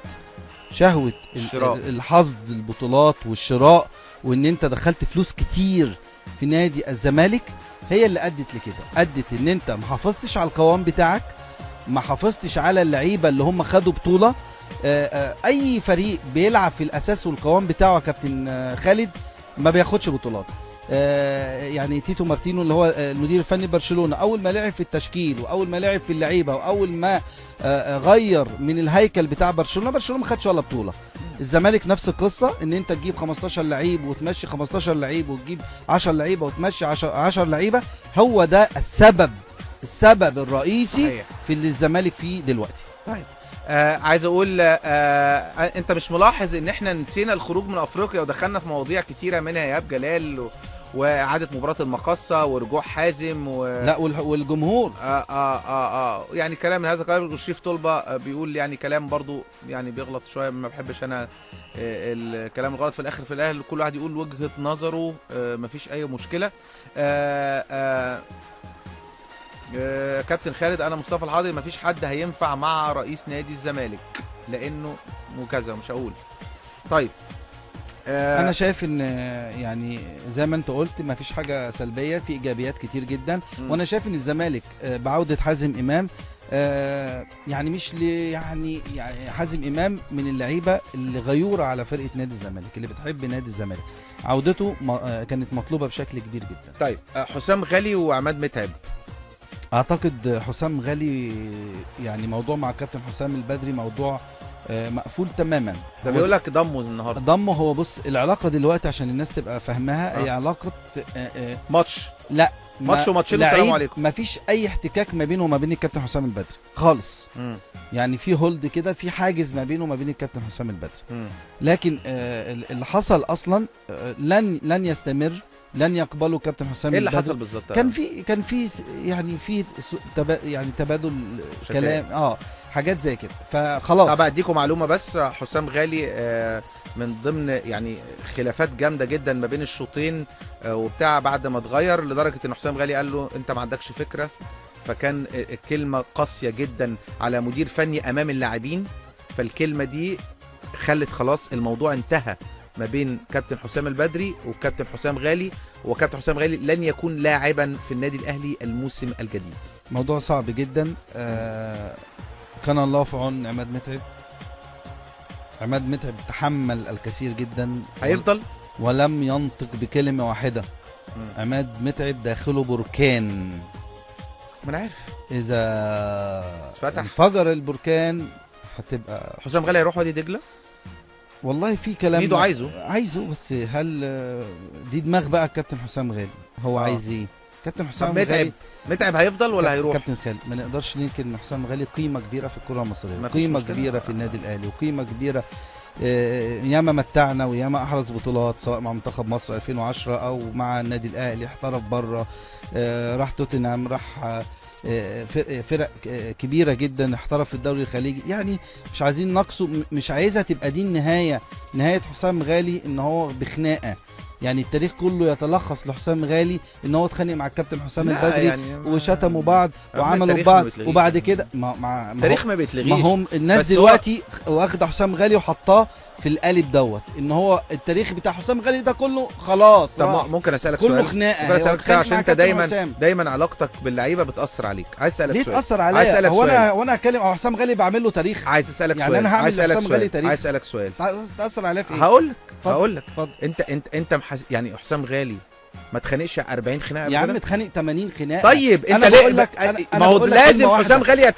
الحصد البطولات والشراء، وان انت دخلت فلوس كتير في نادي الزمالك هي اللي ادت لكده. ادت ان انت ما حافظتش على القوام بتاعك، ما حافظتش على اللعيبه اللي هم خدوا بطوله. اي فريق بيلعب في الاساس والقوام بتاعه يا كابتن خالد ما بياخدش بطولات. يعني تيتو مارتينو اللي هو المدير الفني برشلونه، اول ما لعب في التشكيل واول ما لعب في اللعيبه واول ما غير من الهيكل بتاع برشلونه ما خدش ولا بطوله. الزمالك نفس القصه، ان انت تجيب 15 لعيب وتمشي 15 لعيب، وتجيب 10 لعيبه وتمشي 10 لعيبه. هو ده السبب الرئيسي في اللي الزمالك فيه دلوقتي. طيب عايز اقول انت مش ملاحظ ان احنا نسينا الخروج من افريقيا ودخلنا في مواضيع كتيره منها ايهاب جلال واعاده مباراه المقصه ورجوع حازم لا والجمهور يعني كلام من هذا القبيل. وشريف طلبه بيقول يعني كلام برضو يعني بيغلط شويه، ما بحبش انا الكلام الغلط. في الاخر في الاهلي كل واحد يقول وجهه نظره، مفيش اي مشكله. كابتن خالد، انا مصطفى الحاضر، مفيش حد هينفع مع رئيس نادي الزمالك لانه وكذا، مش هقول. طيب انا شايف ان يعني زي ما انت قلت ما فيش حاجه سلبيه، في ايجابيات كتير جدا. وانا شايف ان الزمالك بعوده حازم امام يعني مش يعني حازم امام من اللعيبه اللي غيوره على فرقه نادي الزمالك، اللي بتحب نادي الزمالك. عودته كانت مطلوبه بشكل كبير جدا. طيب حسام غالي وعماد متعب، اعتقد حسام غالي يعني موضوع مع كابتن حسام البدري موضوع مقفول تماما. ده بيقول لك ضمه النهارده. ضمه، هو بص العلاقه دلوقتي عشان الناس تبقى فاهماها هي علاقه ماتش، لا ماتش وماتشين والسلام عليكم. مفيش اي احتكاك ما بينه وما بين الكابتن حسام البدري خالص. يعني في هولد كده، في حاجز ما بينه وما بين الكابتن حسام البدري. لكن اللي حصل اصلا لن يستمر، لن يقبلوا كابتن حسام البدري. ايه اللي حصل بالظبط؟ كان في يعني في يعني تبادل كلام حاجات زي كده، فخلاص. طب اديكم معلومه بس، حسام غالي من ضمن يعني خلافات جامده جدا ما بين الشوطين وبتاع بعد ما اتغير، لدرجه ان حسام غالي قال له انت ما عندكش فكره، فكان كلمه قاسيه جدا على مدير فني امام اللاعبين. فالكلمه دي خلت خلاص الموضوع انتهى ما بين كابتن حسام البدري وكابتن حسام غالي، وكابتن حسام غالي لن يكون لاعبا في النادي الاهلي الموسم الجديد. موضوع صعب جدا. كان الله في عون عماد متعب تحمل الكثير جدا، هيفضل ولم ينطق بكلمه واحده. عماد متعب داخله بركان، ما انا عارف اذا فتح انفجر البركان هتبقى. حسام غالي هيروح وادي دجله؟ والله في كلام ميدو عايزه، بس هل دي دماغ بقى الكابتن حسام غالي هو عايز ايه؟ كابتن حسام غالي متعب هيفضل ولا هيروح؟ كابتن خالد ما نقدرش ننكر ان حسام غالي قيمه كبيره في الكره المصريه، قيمه كبيره في النادي الاهلي، وقيمه كبيره ياما متعنا وياما احرز بطولات سواء مع منتخب مصر 2010 او مع النادي الاهلي، احترف بره، راح توتنهام، راح فرق كبيره جدا، احترف في الدوري الخليجي. يعني مش عايزين نقصه، مش عايزها تبقى دي نهايه حسام غالي ان هو بخناقه. يعني التاريخ كله يتلخص لحسام غالي ان هو اتخانق مع الكابتن حسام البدري يعني وشتموا بعض وعملوا بعض، وبعد كده التاريخ ما بيتلغيش. ما هم الناس دلوقتي واخده حسام غالي وحطاه في القالب دوت ان هو التاريخ بتاع حسام غالي ده كله خلاص. طب ممكن اسالك سؤال؟ كله خناقه. ممكن اسالك سؤال عشان انت دايما علاقتك باللعيبه بتاثر عليك. عايز اسالك ليه سؤال؟ تاثر عليا؟ هو انا هتكلم او حسام غالي بعمل له تاريخ؟ عايز اسالك يعني سؤال. انا هعمل لحسام غالي تاريخ. عايز اسالك سؤال. تاثر عليا في ايه؟ هقول لك انت يعني حسام غالي ما تخانقش 40 خناقه يا عم اتخانق 80 خناقه. طيب انت ليه ما هو لازم حسام غالي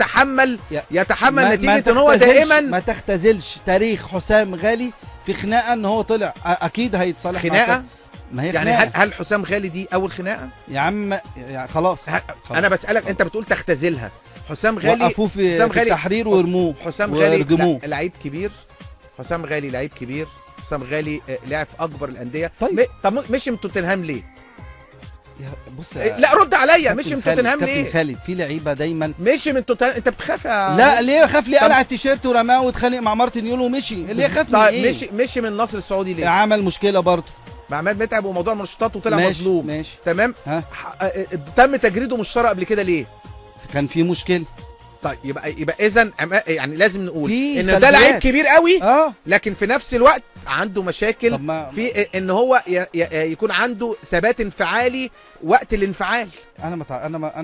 يتحمل نتيجه ان هو دائما ما تختزلش تاريخ حسام غالي في خناقه ان هو طلع اكيد هيتصالح خناقه. ما هي يعني هل حسام غالي دي اول خناقه يا عم؟ يعني خلاص انا بسالك انت بتقول تختزلها. حسام غالي وقفوه في التحرير ويرموه. حسام غالي لعيب كبير. حسام غالي لعيب كبير. حسام غالي لعب في اكبر الانديه. طب مشي من توتنهام ليه؟ بص لا رد عليا. مشي من توتنهام ليه؟ كابتن خالد في لعيبه دايما مشي من توتنهام. انت بتخاف لا ليه خاف؟ ليه قلع التيشيرت ورماه واتخانق مع مارتن يولو ومشي؟ ليه خاف من ايه؟ مشي من النصر السعودي ليه؟ عمل مشكله برضه مع عماد متعب وموضوع المنشطات وطلع مظلوم. ماشي تمام. تم تجريده من الشارع قبل كده ليه؟ كان في مشكله. طيب يبقى اذا يعني لازم نقول ان ده لعيب كبير قوي لكن في نفس الوقت عنده مشاكل في ان هو يكون عنده ثبات انفعالي وقت الانفعال.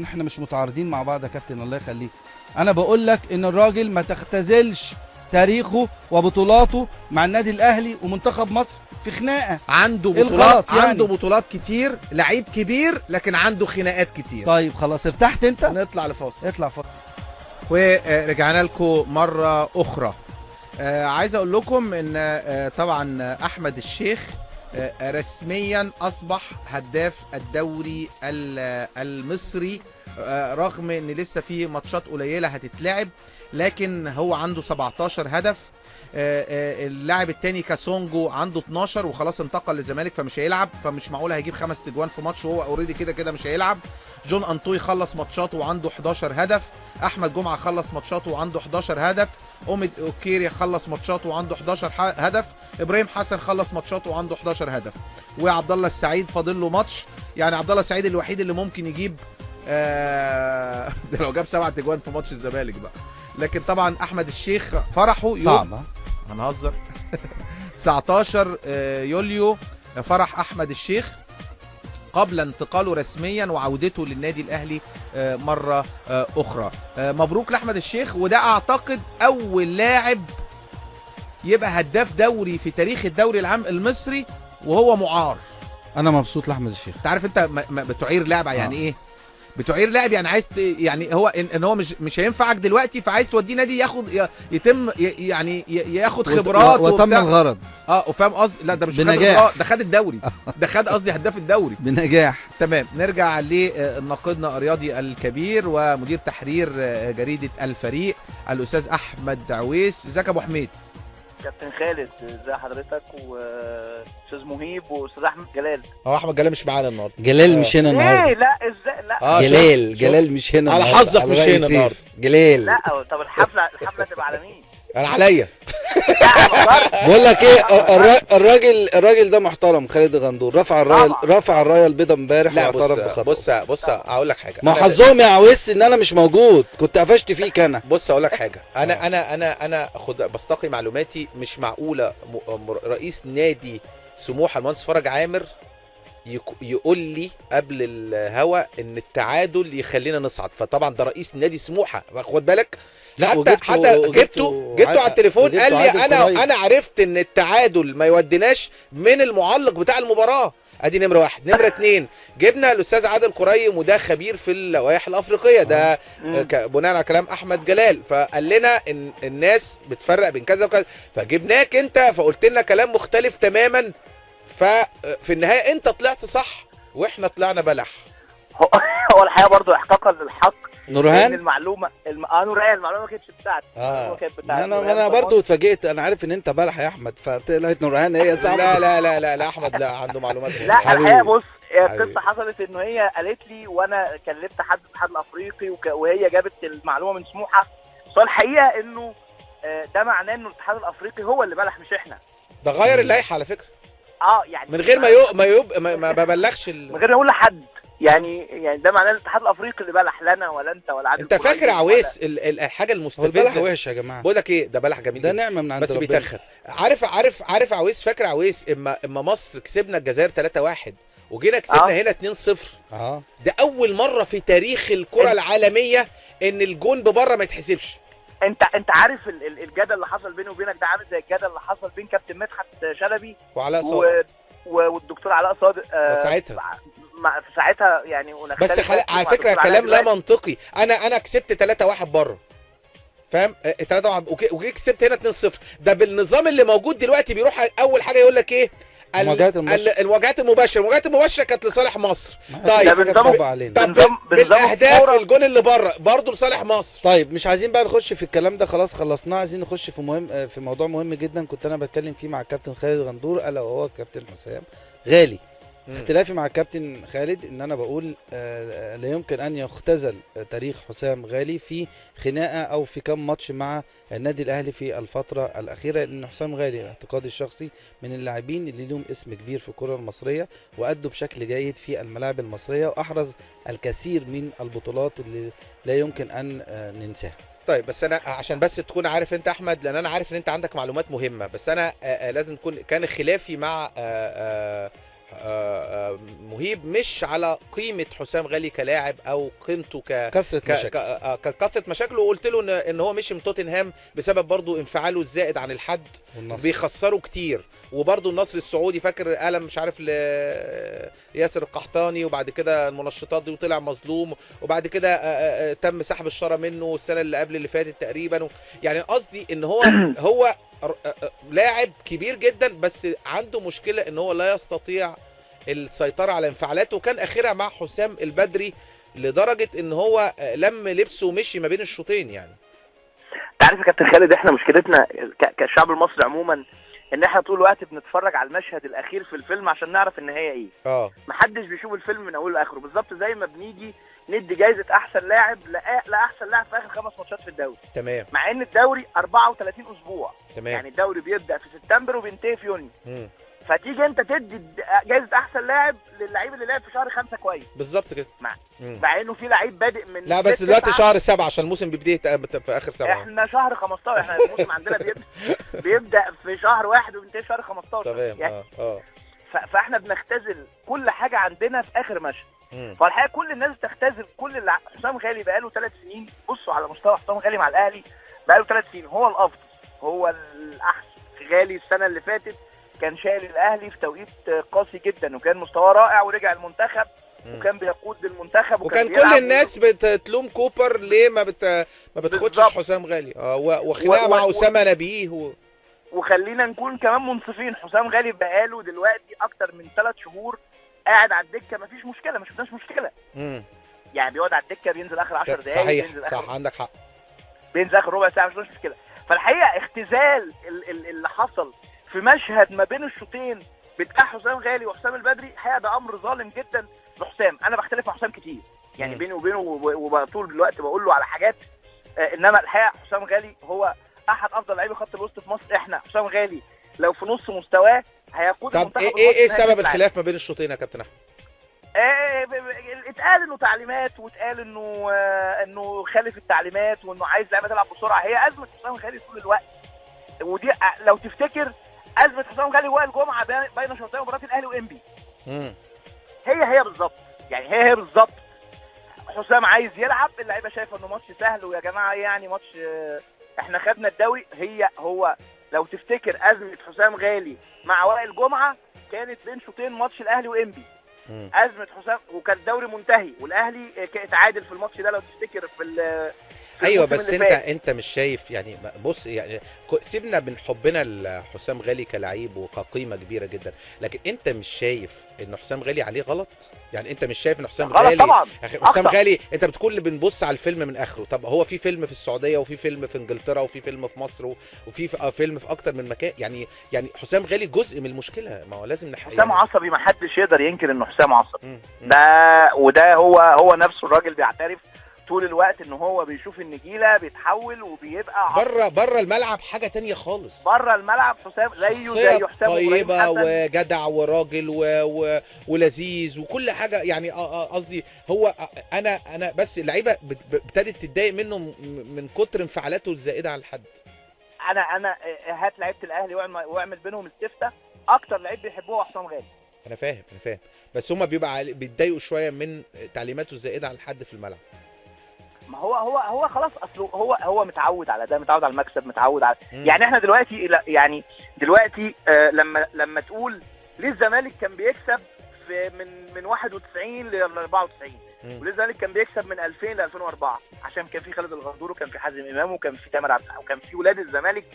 احنا مش متعارضين مع بعض يا كابتن، الله يخليك. انا بقول لك ان الراجل ما تختزلش تاريخه وبطولاته مع النادي الاهلي ومنتخب مصر في خناقه. عنده بطولات يعني. عنده بطولات كتير، لعيب كبير لكن عنده خناقات كتير. طيب خلاص ارتحت انت؟ نطلع لفاصل. اطلع فاصل ورجعنا لكم مرة أخرى. عايز أقول لكم إن طبعا أحمد الشيخ رسميا أصبح هداف الدوري المصري، رغم إن لسه في ماتشات قليلة هتتلعب، لكن هو عنده 17 هدف. اللاعب التاني كاسونجو عنده 12 وخلاص انتقل للزمالك فمش هيلعب، فمش معقول هيجيب 5 تجوان في ماتش وهو اوريدي كده مش هيلعب. جون انطوي خلص ماتشاته وعنده 11 هدف. احمد جمعه خلص ماتشاته وعنده 11 هدف. اوميد اوكيري خلص ماتشاته وعنده 11 هدف. ابراهيم حسن خلص ماتشاته وعنده 11 هدف. وعبد الله السعيد فاضل له ماتش. يعني عبد الله السعيد الوحيد اللي ممكن يجيب ده لو جاب 7 تجوان في ماتش الزمالك بقى. لكن طبعا احمد الشيخ فرحه صعبه، هنهزر 19 يوليو فرح احمد الشيخ قبل انتقاله رسميا وعودته للنادي الاهلي مره اخرى. مبروك لاحمد الشيخ، وده اعتقد اول لاعب يبقى هداف دوري في تاريخ الدوري العام المصري وهو معار. انا مبسوط لاحمد الشيخ. انت عارف انت بتعير لاعب يعني ايه؟ بتعير لاعب يعني عايز يعني هو ان هو مش هينفعك دلوقتي، فعايز توديه نادي يتم يعني ياخد خبرات وتم الغرض. وفاهم قصدي؟ لا ده مش خد خبرات، ده خد الدوري. ده خد قصدي هداف الدوري بنجاح. تمام. نرجع لناقدنا الرياضي الكبير ومدير تحرير جريده الفريق الاستاذ احمد عويس. ازيك يا ابو حميد؟ كابتن خالد ازي حضرتك واستاذ مهيب واستاذ احمد جلال. هو احمد جلال مش معانا النهارده. جلال مش هنا النهارده. ايه لا ازاي لا جلال مش هنا على حظك مش هنا النهارده جلال. لا طب الحفله تبقى على مين؟ انا عليا. بقول لك ايه، الراجل ده محترم. خالد غندور رفع الرايه البيضاء امبارح واعترف بخطأه. بص اقول لك حاجه. ما حظهم يا عويس ان انا مش موجود، كنت قفشت فيك انا. بص اقول لك حاجه، انا بستقي معلوماتي. مش معقوله رئيس نادي سموحه المهندس فرج عامر يقول لي قبل الهوا ان التعادل يخلينا نصعد. فطبعا ده رئيس نادي سموحه، خد بالك. لا حتى جبته على التليفون قال لي انا عرفت ان التعادل ما يوديناش من المعلق بتاع المباراه. ادي نمره واحد. نمره اتنين، جبنا الاستاذ عادل قريم وده خبير في اللوائح الافريقيه، ده بناء على كلام احمد جلال، فقال لنا ان الناس بتفرق بين كذا وكذا، فجبناك انت فقلت لنا كلام مختلف تماما. ففي النهايه انت طلعت صح واحنا طلعنا بلح. هو الحقيقه برضو احقاقا للحق نورهان المعلومه نورهان المعلومه ما كانتش بتاعتي. انا برضو اتفاجئت. انا عارف ان انت بلح يا احمد، فطلعت نورهان هي صح. لا احمد لا عنده معلومات. لا الحقيقه بص، القصه حصلت انه هي قالت لي وانا كلمت حد في الاتحاد الافريقي وهي جابت المعلومه من سموحه. بس الحقيقه انه ده معناه انه الاتحاد الافريقي هو اللي بلح مش احنا. ده غير اللائحه على فكره. يعني من غير ما ببلغش من غير ما اقول لحد. يعني ده معناه الاتحاد الافريقي اللي بلح لنا ولا انت ولا عادل. انت فاكر عويس الحاجه المستفزه؟ البلح وحش يا جماعه. بقول لك ايه، ده بلح جميل، ده نعمه من عند بس ربنا. بيتخن. عارف عويس؟ فاكر عويس اما مصر كسبنا الجزائر 3-1 وجينا كسبنا هنا 2-0؟ ده اول مره في تاريخ الكره العالميه ان الجون ببره ما يتحسبش. انت عارف الجدل اللي حصل بيني وبينك ده عامل زي الجدل اللي حصل بين كابتن مدحت شلبي وعلاء صادق والدكتور علاء صادق ساعتها يعني. بس على فكره كلام لا منطقي. انا كسبت 3-1 بره، فاهم؟ 3-1 وجيت كسبت هنا 2-0. ده بالنظام اللي موجود دلوقتي بيروح اول حاجه يقول لك ايه؟ المواجهات المباشره كانت لصالح مصر. طيب بالاهداف الجون اللي بره برضه لصالح مصر. طيب مش عايزين بقى نخش في الكلام ده، خلاص خلصناه. عايزين نخش في موضوع مهم جدا كنت انا بتكلم فيه مع الكابتن خالد غندور، الا وهو كابتن حسام غالي. اختلافي مع الكابتن خالد ان انا بقول لا يمكن ان يختزل تاريخ حسام غالي في خناقه او في كم ماتش مع النادي الاهلي في الفتره الاخيره، لان حسام غالي اعتقادي الشخصي من اللاعبين اللي لهم اسم كبير في الكره المصريه وادوا بشكل جيد في الملاعب المصريه واحرز الكثير من البطولات اللي لا يمكن ان ننساها. طيب بس انا عشان بس تكون عارف انت احمد، لان انا عارف ان انت عندك معلومات مهمه، بس انا لازم تكون كان خلافي مع مهيب مش على قيمه حسام غالي كلاعب او قيمته ككثره مشاكله. وقلت له ان هو مشي من توتنهام بسبب برضو انفعاله الزائد عن الحد بيخسروا كتير. وبرضو النصر السعودي فاكر قلم مش عارف ياسر القحطاني، وبعد كده المنشطات دي وطلع مظلوم، وبعد كده تم سحب الشاره منه السنه اللي قبل اللي فاتت تقريبا. يعني قصدي ان هو لاعب كبير جدا، بس عنده مشكله ان هو لا يستطيع السيطره على انفعالاته. وكان اخرها مع حسام البدري لدرجه ان هو لم لبسه ومشي ما بين الشوطين. يعني تعرف يا كابتن خالد، احنا مشكلتنا كالشعب المصري عموما ان احنا طول الوقت بنتفرج على المشهد الاخير في الفيلم عشان نعرف النهايه ايه. محدش بيشوف الفيلم من اوله لاخره. بالظبط زي ما بنيجي ندي جايزه احسن لاعب لاحسن لاعب في اخر 5 ماتشات في الدوري. تمام. مع ان الدوري 34 اسبوع. تمام. يعني الدوري بيبدا في سبتمبر وبينتهي في يونيو. فتيجي انت تدي جايزه احسن لاعب للعيب اللي لعب في شهر 5 كويس بالظبط كده، مع انه في لعيب بادئ من لا بس دلوقتي شهر 7 عشان الموسم بيبتدي في اخر 7. احنا شهر 15، احنا الموسم عندنا بيبدا في شهر 1 وبينتهي شهر 15 تمام يعني. فاحنا بنختزل كل حاجه عندنا في اخر مشهد. فالحقيقه كل الناس بتختزل كل اللي حسام غالي بقاله 3 سنين. بصوا على مستوى حسام غالي مع الاهلي بقاله 3 سنين، هو الافضل، هو الاحسن. غالي السنه اللي فاتت كان شايل الاهلي في توقيت قاسي جدا، وكان مستواه رائع، ورجع المنتخب وكان بيقود المنتخب، وكان كل الناس بتلوم كوبر ليه ما بتاخدش حسام غالي. وخناقه مع اسامه نبيه وخلينا نكون كمان منصفين، حسام غالي بقاله دلوقتي اكتر من 3 شهور قاعد على الدكه، مفيش مشكله، ما شفناش مشكله. يعني بيقعد على الدكه، بينزل اخر 10 دقايق، صحيح صح، عندك حق، بينزل اخر ربع ساعه، مش مشكله. فالحقيقه اختزال اللي حصل في مشهد ما بين الشوطين بتاع حسام غالي وحسام البدري، الحقيقه ده امر ظالم جدا لحسام. انا بختلف مع حسام كتير يعني، بيني وبينه وطول الوقت بقول له على حاجات، انما الحقيقه حسام غالي هو احد افضل لاعبي خط الوسط في مصر. احنا حسام غالي لو في نص مستواه هيقود المنتخب. طب ايه سبب الخلاف ما بين الشوطين يا كابتن احمد؟ اتقال انه تعليمات، واتقال انه خالف التعليمات، وانه عايز لعيبه تلعب بسرعه. هي ازمه حسام غالي طول الوقت، ودي لو تفتكر ازمه حسام غالي وائل جمعه بين شوطين مباراه الاهلي وانبي. هي بالظبط، يعني هي بالظبط. حسام عايز يلعب، اللعيبه شايفه انه ماتش سهل، ويا جماعه يعني ماتش احنا خدنا الدوري. هو لو تفتكر ازمه حسام غالي مع وائل جمعه كانت بين شوطين ماتش الاهلي وانبي. ازمه حسام، وكان الدوري منتهي والاهلي اتعادل في الماتش ده لو تفتكر في ايوه. بس انت مش شايف يعني، بص يعني سيبنا من حبنا لحسام غالي كلاعب وكقيمه كبيره جدا، لكن انت مش شايف ان حسام غالي عليه غلط؟ يعني انت مش شايف ان حسام غالي طبعا حسام غالي، انت بتقول اللي بنبص على الفيلم من اخره. طب هو في فيلم في السعوديه، وفي فيلم في انجلترا، وفي فيلم في مصر، وفي فيلم في اكتر من مكان. يعني حسام غالي جزء من المشكله، ما هو لازم نحقق. حسام عصبي، ما حدش يقدر ينكر انه حسام عصبي. وده هو نفسه الراجل بيعترف طول الوقت ان هو بيشوف النجيله بيتحول وبيبقى بره الملعب حاجه تانية خالص. بره الملعب حسام زي حسام طيبه وجدع وراجل ولذيذ وكل حاجه يعني. قصدي هو انا بس اللعيبه ابتدت تتضايق منه من كتر انفعالاته الزائده على الحد. انا هات لعيبه الاهلي واعمل بينهم استفتاء، اكتر لعيب بيحبوه حسام غالي. انا فاهم بس هم بيتضايقوا شويه من تعليماته الزائده على الحد في الملعب. ما هو خلاص، اصله هو متعود على ده، متعود على المكسب، متعود على يعني. احنا دلوقتي لما تقول ليه الزمالك كان بيكسب من 91 ل 94، وليه الزمالك كان بيكسب من 2000 ل 2004؟ عشان كان في خالد الغندور، وكان في حازم امام، وكان في تامر عبد الحق، وكان في ولاد الزمالك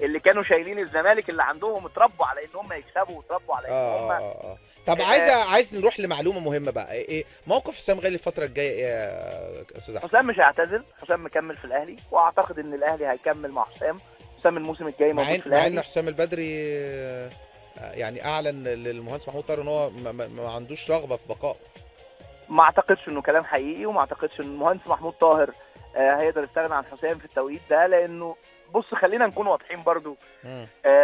اللي كانوا شايلين الزمالك، اللي عندهم اتربوا على ان هم يكسبوا، واتربوا على ان هم طب عايز نروح لمعلومه مهمه بقى. ايه موقف حسام غالي الفتره الجايه يا استاذ احمد؟ حسام مش هيعتزل، حسام مكمل في الاهلي، واعتقد ان الاهلي هيكمل مع حسام الموسم الجاي موجود في الاهلي. مع ان حسام البدري يعني اعلن للمهندس محمود طاهر ان هو ما عندوش رغبه في بقائه. ما اعتقدش انه كلام حقيقي، وما اعتقدش ان المهندس محمود طاهر هيقدر يستغنى عن حسام في التوقيت ده، لانه بص خلينا نكون واضحين برضو.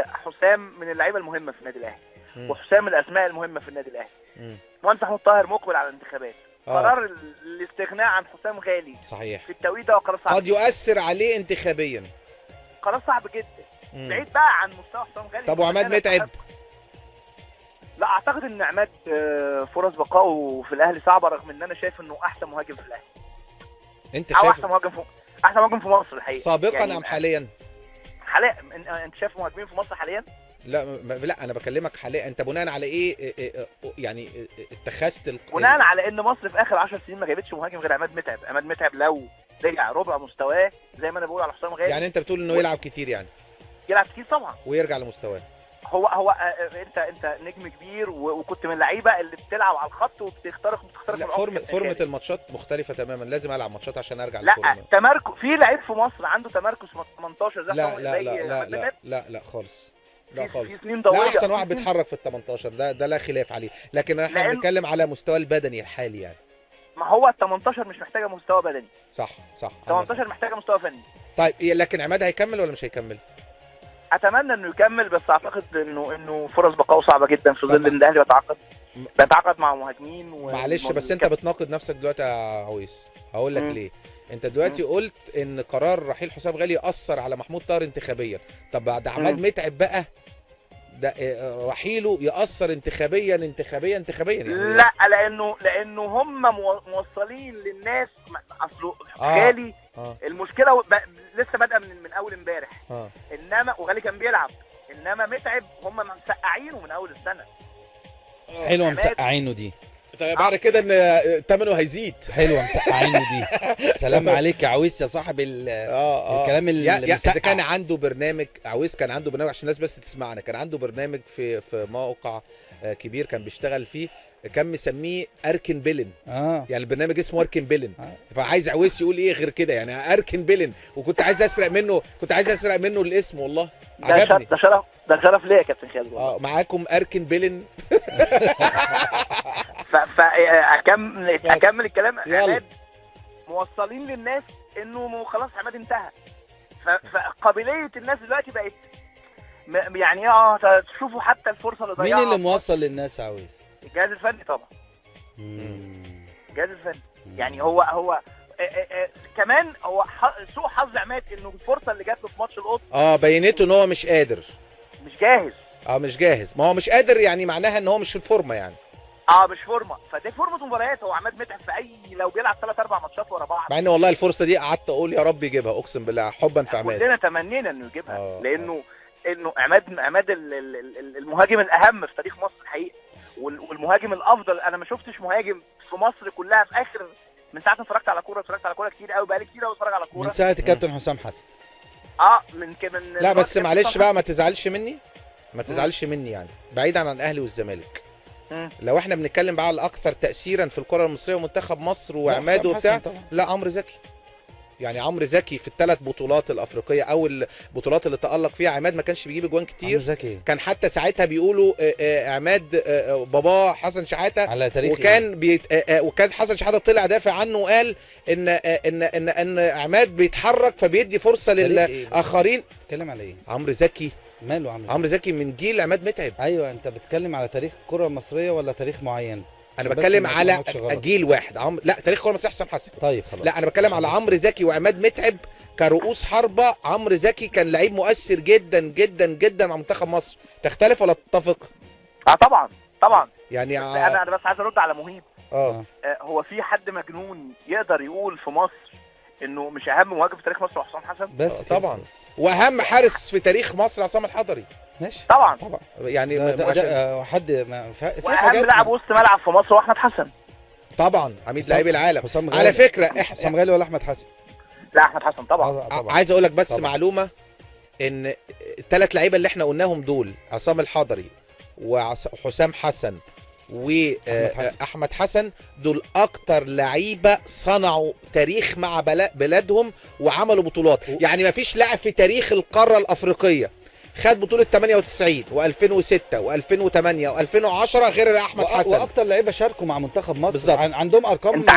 حسام من اللعيبه المهمه في النادي الاهلي، وحسام الاسماء المهمه في النادي الاهلي. المهندس محمود طاهر مقبل على الانتخابات. قرار الاستغناء عن حسام غالي صحيح في التوقيت ده قرار صعب، قد يؤثر عليه انتخابيا. قرار صعب جدا، بعيد بقى عن مستوى حسام غالي. طب وعماد متعب؟ لا اعتقد ان عماد فرص بقائه في الاهلي صعبه، رغم ان انا شايف انه احسن مهاجم في الاهلي. انت شايف احسن مهاجم في مصر الحقيقه سابقا يعني ام حاليا؟ حاليا انت شايف مهاجمين في مصر حاليا؟ لا انا بكلمك حاليا. انت بناء على ايه يعني اتخذت بناء على ان مصر في اخر 10 سنين ما جابتش مهاجم غير عماد متعب. عماد متعب لو رجع ربع مستواه زي ما انا بقول على حسام غالي، يعني انت بتقول انه يلعب كتير، يعني يلعب كتير طبعا ويرجع لمستواه. هو انت نجم كبير، وكنت من اللعيبه اللي بتلعب على الخط وبتخترق فورمه الماتشات مختلفه تماما. لازم العب ماتشات عشان ارجع لا تمركز. في لعيب في مصر عنده تمركز في 18 زي لا خالص. لا احسن واحد بيتحرك في ال 18 ده لا خلاف عليه، لكن احنا بنتكلم على مستوى البدني الحالي يعني. ما هو ال 18 مش محتاجه مستوى بدني. صح 18 محتاجه مستوى فني. طيب لكن عماد هيكمل ولا مش هيكمل؟ اتمنى انه يكمل، بس اعتقد انه فرص بقائه صعبه جدا في ظل ان الاهلي بيتعاقد مع مهاجمين. معلش بس انت بتناقض نفسك دلوقتي يا عويس، هقول لك ليه. انت دلوقتي قلت ان قرار رحيل حسام غالي اثر على محمود طاهر انتخابيا، طب بعد عماد متعب بقى ده رحيله ياثر انتخابيا يعني لا، لانه هم موصلين للناس. اصله غالي المشكله لسه بادئه من اول امبارح، انما وغالي كان بيلعب، انما متعب هم مسقعينه من اول السنه. حلوه مسقعينه دي، بعد كده ان ثمنه هيزيد. حلوه مسقعينه دي. سلام عليك يا عويس يا صاحب الكلام اللي اذا كان عنده برنامج. عويس كان عنده برنامج عشان الناس بس تسمعنا، كان عنده برنامج في موقع كبير كان بيشتغل فيه، كان مسميه اركن بيلن. يعني البرنامج اسمه اركن بيلن. فعايز عويس يقول ايه غير كده يعني اركن بيلن، وكنت عايز اسرق منه الاسم والله. عجبني. ده شرف ليا يا كابتن خالد. معاكم اركن بيلن. اكمل الكلام. عماد موصلين للناس انه خلاص عماد انتهى، فقابليه الناس دلوقتي بقت يعني تشوفوا حتى الفرصه اللي ضيعها. مين اللي موصل للناس يا عويس؟ الجهاز الفني طبعا. الجهاز الفني يعني هو كمان هو سوء حظ عماد انه الفرصه اللي جات له في ماتش القطن بينته ان هو مش قادر، مش جاهز. مش جاهز. ما هو مش قادر يعني معناها ان هو مش في الفورمه يعني. مش فورمه، فده فورمه مباريات. هو عماد متعب في لو بيلعب 3-4 ماتشات ورا بعض، مع ان والله الفرصه دي قعدت اقول يا رب يجيبها، اقسم بالله حبا في عماد. كلنا تمنينا انه يجيبها. لانه عماد المهاجم الاهم في تاريخ مصر الحقيقه، والمهاجم الافضل. انا ما شفتش مهاجم في مصر كلها في اخر، من ساعه ما اتفرجت على كوره كتير قوي، بقالي كتير قوي اتفرج على كوره من ساعه الكابتن حسام حسن. من لا بس معلش بقى، ما تزعلش مني يعني، بعيدا عن الاهلي والزمالك. لو احنا بنتكلم بقى على الاكثر تاثيرا في الكره المصريه ومنتخب مصر وعماد وبتاع، لا عمرو زكي. يعني عمرو زكي في الثلاث بطولات الافريقيه او البطولات اللي تالق فيها عماد ما كانش بيجيب اجوان كتير. عمرو زكي كان حتى ساعتها بيقولوا عماد باباه حسن شحاته على تاريخ، وكان حسن شحاته طلع دافع عنه وقال ان عماد بيتحرك فبيدي فرصه للاخرين. بتتكلم على ايه؟ عمرو زكي ماله عمرو زكي من جيل عماد متعب. ايوه انت بتتكلم على تاريخ الكره المصريه ولا تاريخ معين؟ انا بتكلم على جيل واحد. لا تاريخ الكره المصريه حسام حسن. طيب خلاص. لا انا بتكلم على عمرو زكي وعماد متعب كرؤوس حربه. عمرو زكي كان لعيب مؤثر جدا جدا جدا مع منتخب مصر. تختلف ولا تتفق؟ طبعا يعني انا بس عايز ارد على مهيب. هو في حد مجنون يقدر يقول في مصر انه مش اهم مهاجم في تاريخ مصر هو حسام حسن؟ بس طبعا. واهم حارس في تاريخ مصر عصام الحضري. ماشي طبعا يعني حد واهم لاعب وسط ملعب في مصر هو احمد حسن. طبعا عميد لاعبي العالم. على فكره حسام غالي ولا احمد حسن؟ لا احمد حسن طبعا. عايز اقول لك بس طبعا. معلومه ان الثلاث لعيبه اللي احنا قلناهم دول، عصام الحضري وحسام حسن واحمد حسن، دول اكتر لعيبه صنعوا تاريخ مع بلادهم وعملوا بطولات. يعني ما فيش لاعب في تاريخ القاره الافريقيه خد بطوله 98 و2006 و2008 و2010 غير احمد حسن. واكتر لعيبه شاركوا مع منتخب مصر بالظبط. عندهم ارقام. انت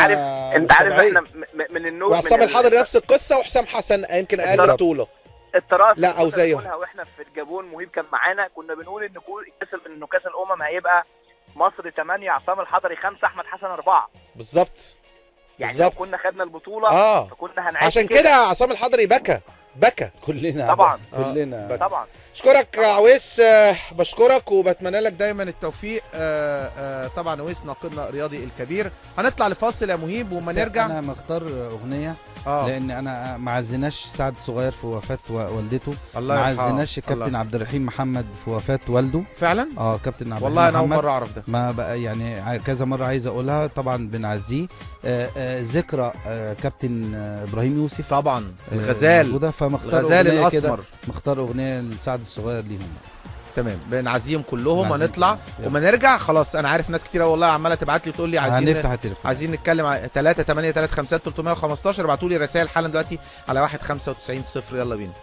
عارف احنا من النوع. وعصام الحضري نفس القصه، وحسام حسن يمكن اقل بطوله. التراث لا او زيه. واحنا في الجابون مهيب كان معانا، كنا بنقول ان كاس الامم هيبقى مصر 8 عصام الحضري 5 احمد حسن 4 بالظبط. يعني لو كنا خدنا البطوله فكنا هنعيش عشان كده عصام الحضري بكى كلنا طبعا. كلنا طبعا. اشكرك يا عويس، بشكرك وبتمنى لك دايما التوفيق. طبعا عويس ناقدنا الرياضي الكبير. هنطلع لفاصل يا مهيب وما نرجع. انا مختار اغنيه لان انا ما عزناش سعد الصغير في وفاه والدته، ما عزناش الكابتن عبد الرحيم محمد في وفاه والده. فعلا كابتن عبد الرحيم والله انا اول مره اعرف ده. ما بقى يعني كذا مره عايز اقولها. طبعا بنعزيه. ذكرى كابتن ابراهيم يوسف طبعا الغزال، الغزال الاسمر. مختار اغنيه لسعد الصغير ليهم. تمام بنعزيهم كلهم. هنطلع وما نرجع. خلاص انا عارف ناس كتير والله عماله تبعت لي تقول لي هنفتح التليفون، عايزين نتكلم على 3835315. ابعتوا لي رسائل حالا دلوقتي على 19500. يلا بينا.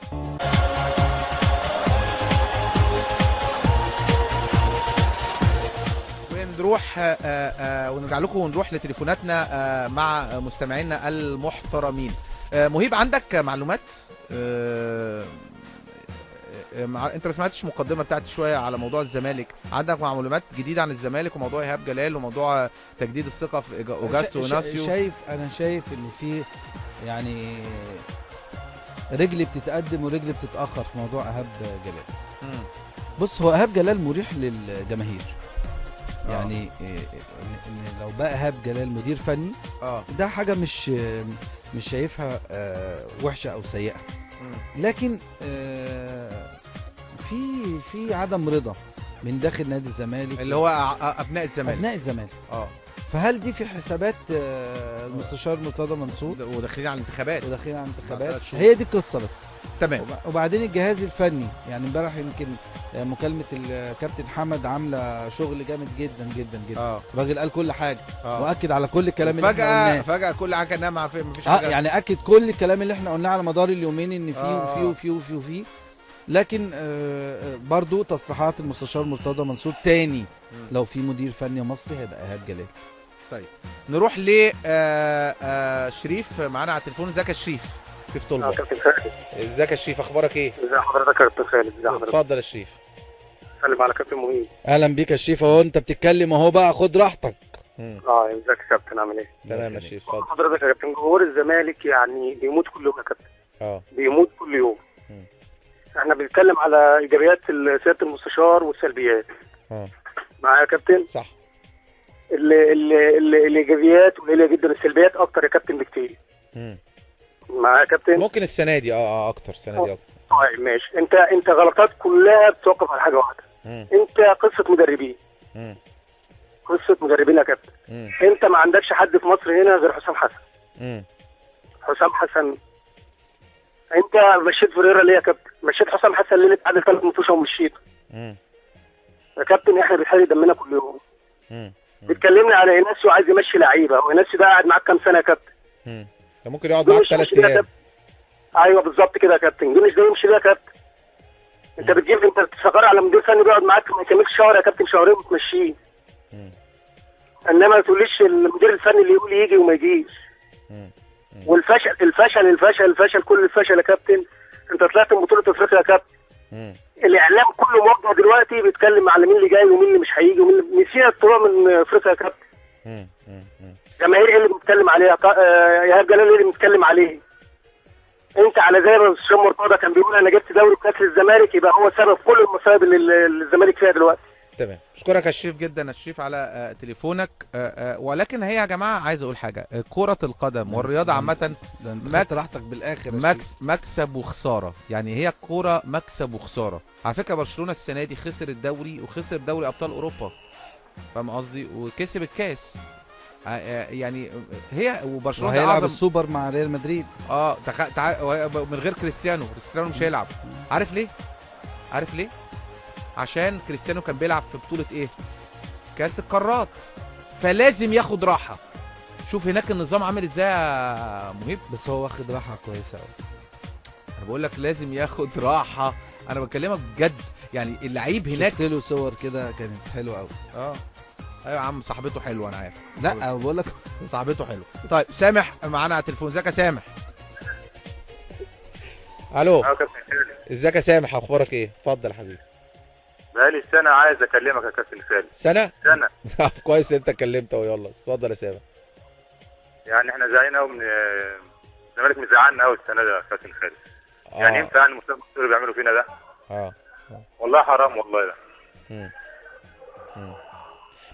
ونروح ونرجع لكم ونروح لتليفوناتنا مع مستمعينا المحترمين. مهيب عندك معلومات؟ انت ما سمعتش المقدمه بتاعتي شويه على موضوع الزمالك؟ عندك معلومات جديده عن الزمالك وموضوع ايهاب جلال وموضوع تجديد الثقه في اوجاستو اوناسيو؟ انا شايف ان في يعني رجل بتتقدم ورجل بتتاخر في موضوع ايهاب جلال. بص، هو ايهاب جلال مريح للجماهير. يعني إن لو بقى ايهاب جلال مدير فني ده حاجه مش شايفها وحشه او سيئه، لكن في عدم رضا من داخل نادي الزمالك اللي هو ابناء الزمالك. فهل دي في حسابات المستشار مرتضى منصور؟ وداخلين على الانتخابات هي دي القصه بس. تمام. وبعدين الجهاز الفني، يعني امبارح يمكن مكالمه الكابتن حمد عامله شغل جامد جدا جدا جدا. الراجل قال كل حاجه واكد على كل الكلام اللي احنا قلناه. فجاه كل حاجه كانها ما فيش حاجه. يعني اكد كل الكلام اللي احنا قلناه على مدار اليومين ان في لكن برضو تصريحات المستشار مرتضى منصور تاني لو في مدير فني مصري هيبقى ايهاب جلال. طيب نروح ل شريف معانا على التليفون. ازيك يا شريف طلبه؟ كابتن خالد. ازيك يا شريف، اخبارك ايه؟ ازي حضرتك يا كابتن خالد؟ ازي حضرتك؟ اتفضل يا شريف. سلم على كابتن مهيب. اهلا بيك يا شريف، اهو انت بتتكلم اهو، بقى خد راحتك. ازيك يا كابتن، عامل ايه؟ تمام يا شريف، اتفضل. حضرتك يا كابتن، جمهور الزمالك يعني بيموت كل يوم يا كابتن. بيموت كل يوم. احنا بنتكلم على ايجابيات سياده المستشار والسلبيات. معايا يا كابتن؟ صح. الايجابيات قليله جدا، السلبيات اكتر يا كابتن بكتير. معايا يا كابتن؟ ممكن السنه دي اكتر، السنه دي اكتر. طيب ماشي. انت غلطات كلها بتوقف على حاجه واحده. انت قصه مدربين. قصه مدربين يا كابتن. انت ما عندكش حد في مصر هنا غير حسام حسن. حسام حسن. انت مشيت فريرة ليه يا كابتن؟ مشيت حسام حسن ليه؟ اتعادل 3 ماتشات ومشيته. يا كابتن احنا بنحرق دمنا كل يوم. بتكلمني على ايناسيو عايز يمشي لعيبه، وايناسيو ده قاعد معاك كام سنه يا كابتن؟ ده ممكن يقعد معاك 3 ايام. ايوه بالظبط كده يا كابتن، مش ده يمشي ليه يا كابتن؟ انت بتشغل على مدير فني بيقعد معاك ما يكملش شهر يا كابتن، شهرين وتمشيه. انما ما تقوليش المدير الفني اللي يقول يجي وما يجيش. والفشل الفشل الفشل الفشل كل الفشل يا كابتن. انت طلعت من بطوله افريقيا يا كابتن. الاعلام كله موجه دلوقتي بيتكلم على مين اللي جاي ومين اللي مش هيجي ومين اللي نسينا الطلوع من افريقيا يا كابتن. جماهير ايه اللي بنتكلم عليها؟ ايهاب جلال ايه اللي بنتكلم عليه؟ انت على زي ما الاستاذ مرتضى كان بيقول انا جبت دوري وكاس للزمالك، يبقى هو سبب كل المصايب اللي الزمالك فيها دلوقتي. تمام. اشكرك يا شريف جدا يا شريف على تليفونك. ولكن هي يا جماعه عايز اقول حاجه، كره القدم والرياضه عامه راحتك بالاخر مكسب وخساره. يعني هي الكوره مكسب وخساره. على فكره برشلونه السنه دي خسر الدوري وخسر دوري ابطال اوروبا، فاهم قصدي؟ وكسب الكاس. يعني هي وبرشلونه هيلعب السوبر مع ريال مدريد. من غير كريستيانو مش هيلعب. عارف ليه؟ عشان كريستيانو كان بيلعب في بطولة ايه؟ كاس القارات، فلازم ياخد راحة. شوف هناك النظام عامل ازاي يا مهيب. بس هو واخد راحة كويسة قوي. انا بقول لك لازم ياخد راحة، انا بكلمك بجد. يعني اللعيب هناك شفت له صور كده كانت حلوة قوي. ايوه يا عم، صاحبته حلوة انا عارف. لا بقول لك صاحبته حلوة. طيب سامح معانا على التليفون. ازيك يا سامح؟ الو. ازيك يا سامح، اخبارك ايه؟ اتفضل يا حبيبي. بقالي سنة عايز اكلمك يا كابتن خالد. سنة؟ كويس انت كلمت اهو. يلا اتفضل يا سامح. يعني احنا زعلنا قوي من الزمالك، مزعلنا قوي السنة دي يا كابتن خالد. يعني ينفع يعني المستوى اللي بيعملوا فينا ده؟ والله حرام والله ده.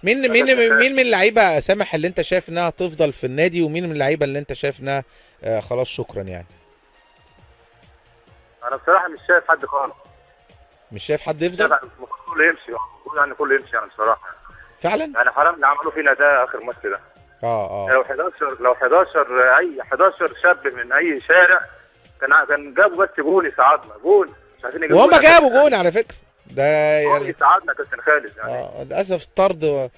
مين من اللعيبة سامح اللي انت شايف انها تفضل في النادي، ومين من اللعيبة اللي انت شايف انها خلاص شكرا يعني؟ انا بصراحة مش شايف حد خالص. مش شايف حد يفضل؟ كله يمشي، يعني كله يمشي يعني بصراحه. فعلا؟ يعني حرام اللي عملوه فينا ده اخر ماتش ده. لو 11 شاب من اي شارع كان جابوا بس جول يساعدنا، جول مش عارفين يجيبوا. وهم جابوا جول على فكره ده يعني يساعدنا كابتن خالد يعني. للاسف طرد.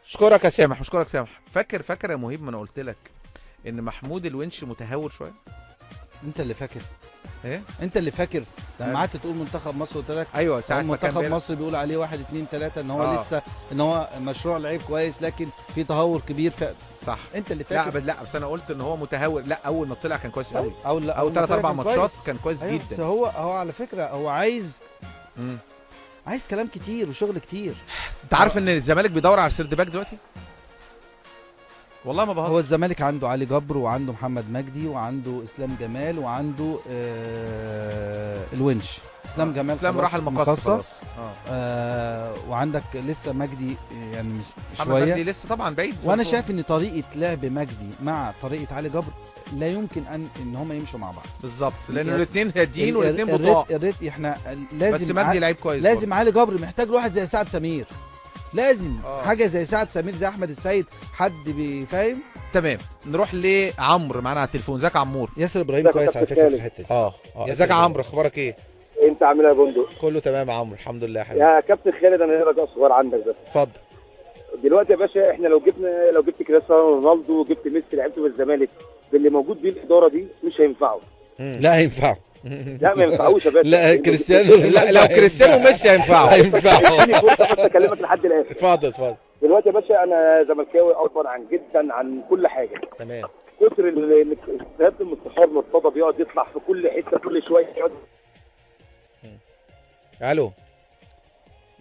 اشكرك يا سامح، اشكرك سامح. فاكر يا مهيب، ما انا قلت لك ان محمود الونش متهور شويه. انت اللي فاكر ايه؟ انت اللي فاكر لما قعدت تقول منتخب مصر قلت لك ايوه ساعه منتخب مصر بيقول عليه 1 2 3 ان هو لسه ان هو مشروع لعيب كويس لكن في تهور كبير صح. انت اللي فاكر. لا بس انا قلت ان هو متهور. لا اول ما طلع كان كويس قوي. او 3 4 ماتشات كان كويس جدا. بس هو على فكره هو عايز كلام كتير وشغل كتير. انت عارف ان الزمالك بيدور على سيرد باك دلوقتي؟ والله ما بهزر. هو الزمالك عنده علي جبر وعنده محمد مجدي وعنده اسلام جمال وعنده الونش. اسلام راح المقصه خلاص. وعندك لسه مجدي يعني شويه. مجدي لسه طبعا بعيد. وانا شايف ان طريقه لعب مجدي مع طريقه علي جبر لا يمكن ان هم يمشوا مع بعض. بالظبط لان الاثنين هاديين والاثنين بطاق. احنا لازم بس مجدي لعيب كويس. لازم برضه. علي جبر محتاج له واحد زي سعد سمير. لازم حاجه زي سعد سمير زي احمد السيد حد بيفهم. تمام. نروح لعمرو معانا على التليفون. ازيك يا عمور؟ ياسر ابراهيم كويس على فكره في الحته دي. ازيك يا عمرو اخبارك ايه؟ انت عامل ايه يا بندق؟ كله تمام يا عمرو الحمد لله يا حبيبي. يا كابتن خالد انا ليا رجاء صغير عندك بس. اتفضل. دلوقتي يا باشا احنا لو جبت كريستيانو رونالدو وجبت ميسي لعبته في الزمالك باللي موجود بيه الاداره دي مش هينفعوا. لا هينفعوا. لا ما ينفعوش يا باشا. لا كريستيانو لو كريستيانو وميسي هينفعوا. اديني فرصه بس اكلمك لحد الاخر. اتفضل. دلوقتي يا باشا انا زملكاوي اكبر جدا عن كل حاجه. تمام. كتر الاستاذ المستشار مرتضى بيقعد يطلع في كل حته كل شويه يقعد. الو.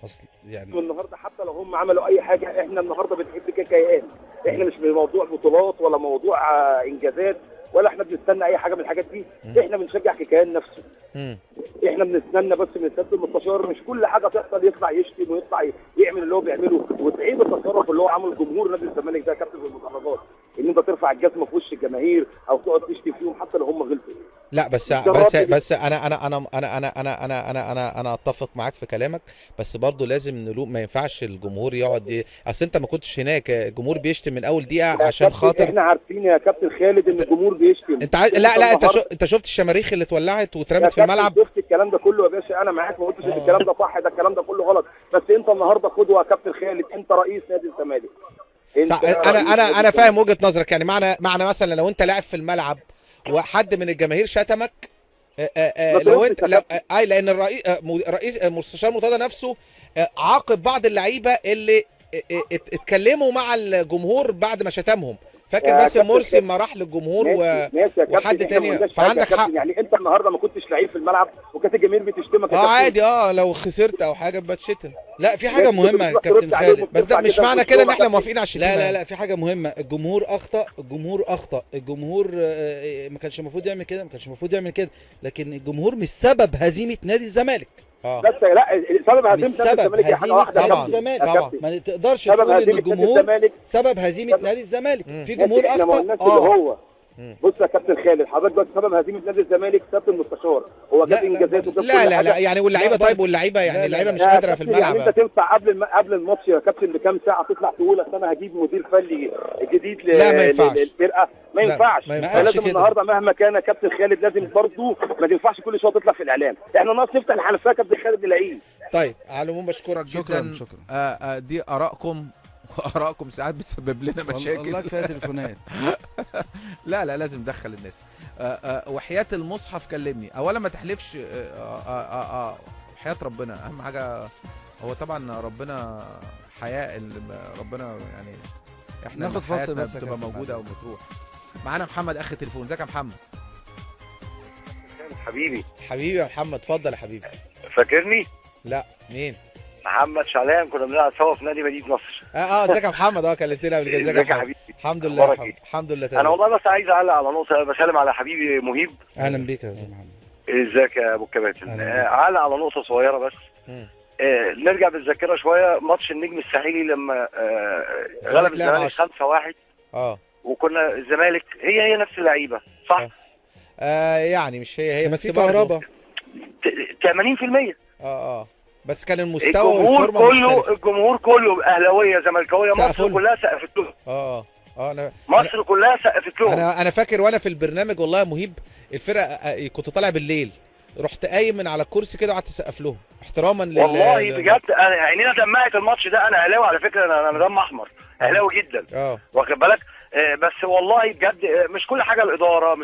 اصل يعني النهارده حتى لو هم عملوا اي حاجه احنا النهارده بنحب كيان. احنا مش بموضوع بطولات ولا موضوع انجازات ولا احنا بنستنى اي حاجه من الحاجات دي. احنا بنشجع كيان نفسه. احنا بنستنى بس من السيد المستشار مش كل حاجه تحصل يطلع يشتم ويطلع يعمل اللي هو بيعمله. وتعيب التصرف اللي هو عامل جمهور نادي الزمالك ده كابتن في المدرجات ان انت ترفع الجزمه في وش الجماهير او تقعد تشتم فيهم حتى لو هم غلطوا. لا بس انا اتفق معاك في كلامك بس برضو لازم نلوم. ما ينفعش الجمهور يقعد اصل انت ما كنتش هناك. الجمهور بيشتم من اول دقيقه عشان خاطر احنا عارفين يا كابتن خالد ان الجمهور بيشتم. لا انت شفت الشماريخ اللي اتولعت واترمت في الملعب. شفت الكلام ده كله يا باشا. انا معاك ما قلتش ان الكلام ده صح. ده الكلام ده كله غلط. بس انت النهارده قدوه يا كابتن خالد. انت رئيس نادي الزمالك. انا فاهم وجهه نظرك. يعني معنى مثلا لو انت لاعب في الملعب وحد من الجماهير شتمك لو انت لان الرئيس مستشار مرتضى نفسه عاقب بعض اللعيبه اللي اتكلموا مع الجمهور بعد ما شتمهم. فاكر بس مرسي ما راح للجمهور وحد تاني. فعندك حق. يعني انت النهارده ما كنتش لعيب في الملعب وكانت الجماهير بتشتمك. عادي لو خسرت او حاجه بتشتم. لا في حاجه مهمه يا كابتن خالد. بس ده مش معنى كده ان احنا موافقين على الشتيمه. لا في حاجه مهمه. الجمهور اخطا. الجمهور ما كانش المفروض يعمل كده. لكن الجمهور مش سبب هزيمه نادي الزمالك. بس لا سبب هزيمه نادي الزمالك حاجه واحده طبعا ما تقدرش تقول ان الجمهور سبب هزيمه نادي الزمالك. في جمهور اخطا. بص يا كابتن خالد حضرتك بس سبب هزيمه نادي الزمالك كابتن المستشار هو جاب انجازاته. لا يعني واللعيبه طيب واللعيبه يعني اللعيبه مش قادره في الملعب. يعني انت تنفع قبل الماتش يا كابتن بكام ساعه تطلع تقول اصل انا هجيب مدير فني جديد للفرقه؟ ما ينفعش. لازم النهارده مهما كان كابتن خالد لازم برضه ما تنفعش كل شويه تطلع في الاعلام. احنا ناقص نفتح الحنفيه كابتن خالد نلاقيه. طيب على العموم بشكرك جدا. شكرا. دي ارائكم ساعات بتسبب لنا مشاكل. والله كفايه تليفونات. لا لازم ندخل الناس. وحياة المصحف كلمني. اولا ما تحلفش. حياة ربنا اهم حاجه. هو طبعا ربنا حياء ربنا يعني احنا ناخد فاصل بس تبقى موجوده او بتروح. معانا محمد اخر تليفون. ازيك يا محمد؟ حبيبي يا محمد اتفضل يا حبيبي. فاكرني؟ لا مين؟ محمد شعلان. كنا بنلعب سوا في نادي مدينه نصر. ازيك يا محمد؟ كلمتنا قبل كده. ازيك يا حبيبي؟ الحمد لله الحمد لله تمام. انا والله بس عايز اعلق على نقطه. بسلم على حبيبي مهيب. اهلا بيك يا استاذ محمد. ازيك يا ابو الكباتن؟ اعلق على نقطه صغيره بس. نرجع بالذاكره شويه. ماتش النجم الساحلي لما غلب الزمالك 5-1. وكنا الزمالك هي نفس اللعيبه صح؟ يعني مش هي بس كهربا 80%. بس كان المستوى والفورمه الجمهور كله اهلاويه زملكاويه. مصر كلها سقفت له. مصر كلها سقفت له. انا فاكر وانا في البرنامج والله يا مهيب الفرقه كنت طالع بالليل رحت قايم من على الكرسي كده وقعدت اسقف لهم احتراما والله بجد. عينينا دمعت الماتش ده. انا اهلاوي على فكره. انا دم احمر اهلاوي جدا. واخد بالك. بس والله بجد مش كل حاجه الاداره،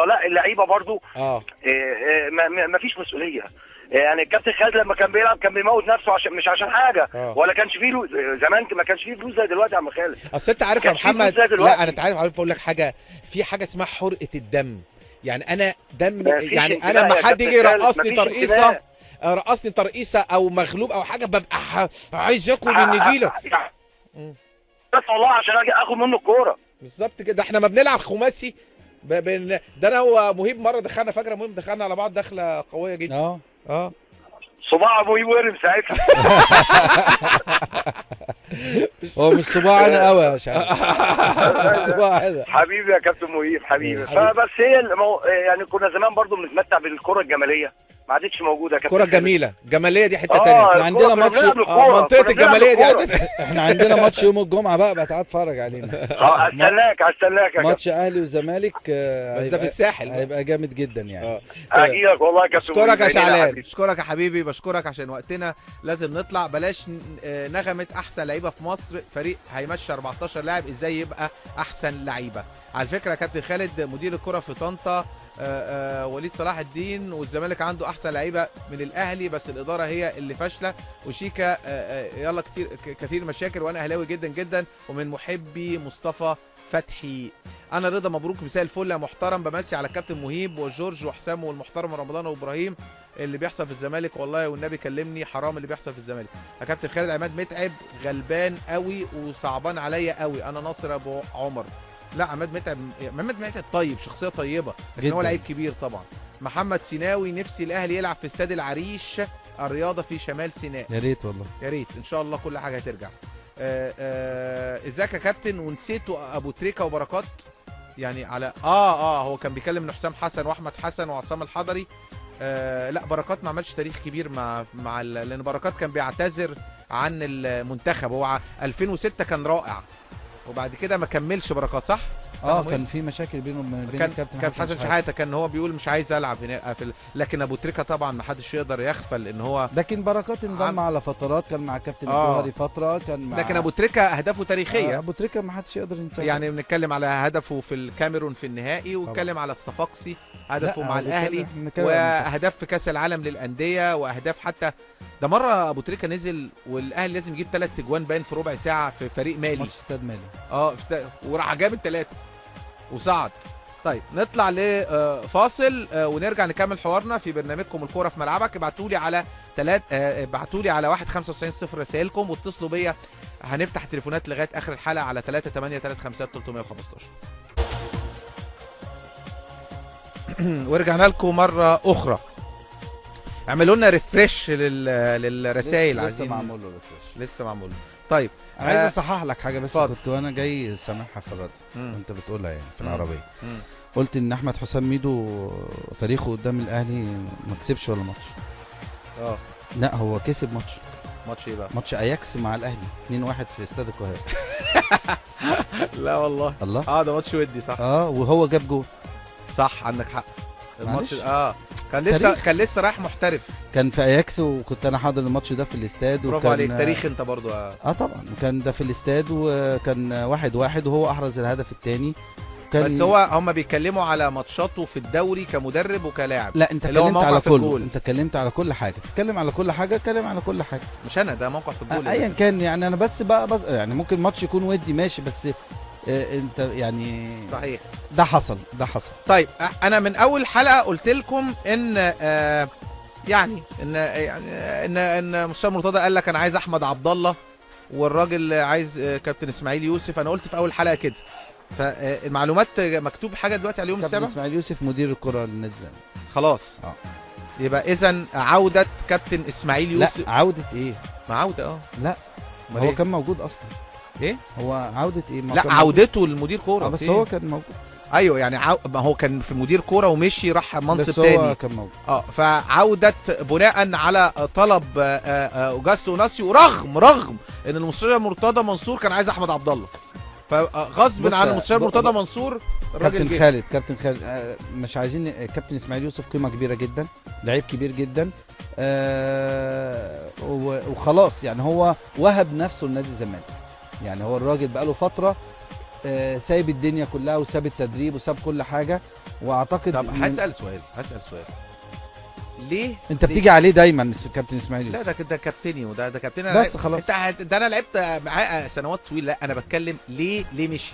لا اللعيبه برضو ما فيش مسؤوليه. يعني الكابتن خالد لما كان بيلعب كان بيموت نفسه عشان مش عشان حاجه ولا كانش فيه زمان ما كانش فيه فلوس زي دلوقتي يا عم خالد. اصل انت عارف يا محمد، لا انا عارف اقول لك حاجه، في حاجه اسمها حرقه الدم. يعني انا يعني انا لما حد يجي رقصني ترقيصه او مغلوب او حاجه ببقى عايز اكل النجيله بس والله عشان اجي اخد منه الكوره. بالظبط كده. احنا ما بنلعب خماسي ده انا ومهيب مره دخلنا، فاكره مهيب دخلنا على بعض دخله قويه جدا. صباع ابو ورم ساعتها. هو مش صباع انا قوي يا شباب. صباع انا حبيبي يا كابتن مهيب حبيبي. فبس هي يعني كنا زمان برضو بنتمتع بالكره الجماليه، ما عادتش موجوده يا كابتن. الكره الجميله، الجماليه دي حته ثانيه. احنا عندنا ماتش منطقه الجماليه دي احنا عندنا ماتش يوم الجمعه بقى تعال اتفرج علينا. هستناك يا ماتش اهلي والزمالك بس ده في الساحل هيبقى جامد جدا يعني. اجيلك والله يا كابتن. اشكرك يا شعلان، اشكرك يا حبيبي، بشكرك عشان وقتنا لازم نطلع. بلاش نغمه احسن لعيبه في مصر، فريق هيمشي 14 لاعب ازاي يبقى احسن لعيبه. على فكره يا كابتن خالد مدير الكره في طنطا وليد صلاح الدين، والزمالك عنده احسن لعيبه من الاهلي، بس الاداره هي اللي فاشله. وشيكا يلا كثير مشاكل، وانا اهلاوي جدا جدا ومن محبي مصطفى فتحي. انا رضا مبروك، مساء الفل يا محترم، بمسي على الكابتن مهيب وجورج وحسام والمحترم رمضان وابراهيم. اللي بيحصل في الزمالك والله والنبي كلمني، حرام اللي بيحصل في الزمالك. يا كابتن خالد عماد متعب غلبان قوي وصعبان عليا قوي. انا ناصر ابو عمر. لا عماد متعب طيب، شخصيه طيبه، لكن هو لعيب كبير طبعا. محمد سيناوي، نفسي الاهلي يلعب في استاد العريش الرياضه في شمال سيناء. يا ريت والله، يا ريت ان شاء الله كل حاجه هترجع. ازيك يا كابتن؟ ونسيتوا ابو تريكه وبركات يعني على هو كان بيكلم ان حسام حسن واحمد حسن وعصام الحضري. لا بركات ما عملش تاريخ كبير مع لان بركات كان بيعتذر عن المنتخب. هو 2006 كان رائع وبعد كده ما كملش بركات، صح؟ كان في مشاكل بينه وبين الكابتن حسن شحاته، كان هو بيقول مش عايز العب هنا لكن ابو تريكه طبعا ما حدش يقدر يغفل ان هو. لكن بركات انضم على فترات، كان مع كابتن الجوهري فتره، كان مع لكن ابو تريكه اهدافه تاريخيه. ابو تريكه ما حدش يقدر ينساه. يعني بنتكلم على هدفه في الكاميرون في النهائي، واتكلم على الصفاقسي هدفه مع الاهلي، واهداف في كاس العالم للانديه، واهداف حتى ده مره ابو تريكه نزل والاهلي لازم يجيب 3 اجوان باين في ربع ساعه في فريق مالي، ماتش استاد مالي. وراح جاب ال3 وصعد. طيب نطلع لفاصل ونرجع نكمل حوارنا في برنامجكم الكوره في ملعبك. ابعتوا لي على 195 رسائلكم واتصلوا بيا، هنفتح التليفونات لغايه اخر الحلقه على 3835315. ورجعنا لكم مره اخرى. اعملوا لنا ريفريش للرسائل. لسه معمول له ريفريش، لسه معمول. طيب عايز اصحح لك حاجه بس. كنت وانا جاي سامعها في الراديو وانت بتقولها يعني في العربيه. قلت ان احمد حسام ميدو تاريخه قدام الاهلي ما كسبش ولا ماتش. لا هو كسب ماتش ايه بقى؟ ماتش اياكس مع الاهلي 2-1 في استاد القاهره. لا والله. الله. ده ماتش ودي صح. وهو جاب جول. صح عندك حق. الماتش كان لسه رايح محترف. كان في اياكس وكنت انا حاضر الماتش ده في الاستاد. برافو عليك، تاريخ انت برضو. طبعا كان ده في الاستاد وكان 1-1 وهو احرز الهدف الثاني. بس هم بيتكلموا على ماتشاته في الدوري كمدرب وكلاعب. لا انت اتكلمت على كله، انت اتكلمت على كل حاجه، تتكلم على كل حاجه، اتكلم على كل حاجه. مش انا ده موقع في الجول ايا كان يعني. انا بس يعني ممكن ماتش يكون ودي ماشي، بس انت يعني صحيح ده حصل. طيب انا من اول حلقه قلت لكم ان يعني ان مستشار مرتضى قال لك انا عايز احمد عبد الله والراجل عايز كابتن اسماعيل يوسف. انا قلت في اول حلقه كده، فالمعلومات مكتوب حاجه دلوقتي على اليوم السابع. كابتن اسماعيل يوسف مدير الكره للنادي الزمالك خلاص. يبقى اذا عوده كابتن اسماعيل يوسف. لا عوده ايه؟ ما عوده لا هو كان موجود اصلا. ايه هو عوده ايه؟ لا عودته لمدير كوره. بس هو كان موجود. ايوه يعني ما هو كان في مدير كوره ومشي راح منصب تاني. بس هو كان موجود. فعوده بناء على طلب اوجاستو اوناسيو، رغم ان المستشار مرتضى منصور كان عايز احمد عبد الله، فغصب عن المستشار مرتضى منصور كابتن خالد مش عايزين. كابتن اسماعيل يوسف قيمه كبيره جدا، لعيب كبير جدا، وخلاص يعني هو وهب نفسه لنادي الزمالك. يعني هو الراجل بقاله فتره سايب الدنيا كلها وساب التدريب وساب كل حاجه، واعتقد طب هسأل سؤال ليه انت بتيجي عليه دايما كابتن اسماعيل؟ لا ده كابتني ده كابتني بس خلاص. ده انا لعبت معاه سنوات طويله. لا انا بتكلم ليه مشي؟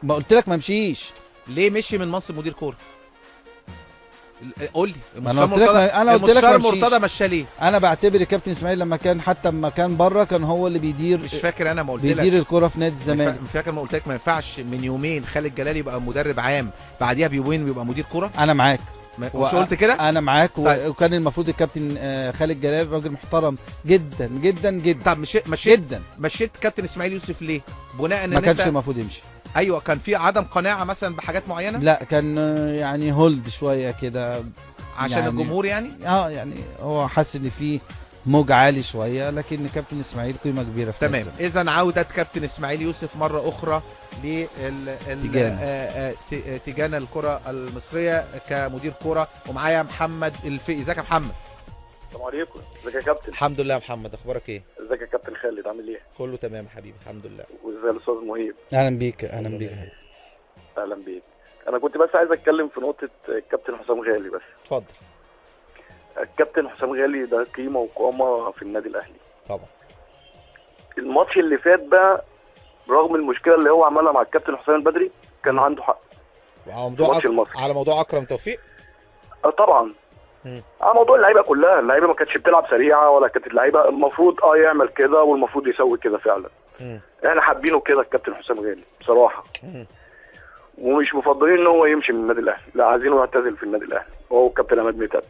ما قلت لك ما مشيش. ليه مشي من منصب مدير كوره؟ قول لي. انا قلت لك مرتضى مشاه ليه؟ انا بعتبر الكابتن اسماعيل لما كان حتى لما كان بره كان هو اللي بيدير، مش فاكر انا ما قلت لك بيدير الكوره في نادي الزمالك. مش فاكر ما قلت لك ما ينفعش من يومين خالد جلال يبقى مدرب عام بعديها بيومين يبقى مدير كوره؟ انا معاك. مش قلت كده؟ انا معاك. طيب. وكان المفروض الكابتن خالد جلال راجل محترم جدا جدا جدا. طب مشيت كابتن اسماعيل يوسف ليه؟ بناء ان ما كانش المفروض يمشي. ايوه كان في عدم قناعه مثلا بحاجات معينه؟ لا كان يعني هولد شويه كده عشان يعني الجمهور يعني يعني هو حس ان في موج عالي شويه، لكن كابتن اسماعيل قيمه كبيره في تمام. اذا عوده كابتن اسماعيل يوسف مره اخرى تيجان الكره المصريه كمدير كره، ومعايا محمد الفقي. ازيك يا محمد؟ السلام عليكم. ازيك يا كابتن؟ الحمد لله يا محمد، اخبارك ايه؟ ازيك يا كابتن خالد، عامل ايه؟ كله تمام يا حبيبي الحمد لله. وازاي الاستاذ مهيب؟ اهلا بيك. اهلا بيك. انا كنت بس عايز اتكلم في نقطه الكابتن حسام غالي بس. اتفضل. الكابتن حسام غالي ده قيمه وقامه في النادي الاهلي طبعا. الماتش اللي فات بقى رغم المشكله اللي هو عملها مع الكابتن حسام البدري كان عنده حق. على موضوع اكرم توفيق؟ طبعا. على موضوع اللعيبه كلها، اللعيبه ما كانتش بتلعب سريعه ولا كانت اللعيبه المفروض يعمل كده والمفروض يسوي كده فعلا. احنا حابينه كده الكابتن حسام غالي بصراحه. ومش مفضلين ان هو يمشي من النادي الاهلي، لا عايزينه يعتزل في النادي الاهلي هو والكابتن عماد متعب.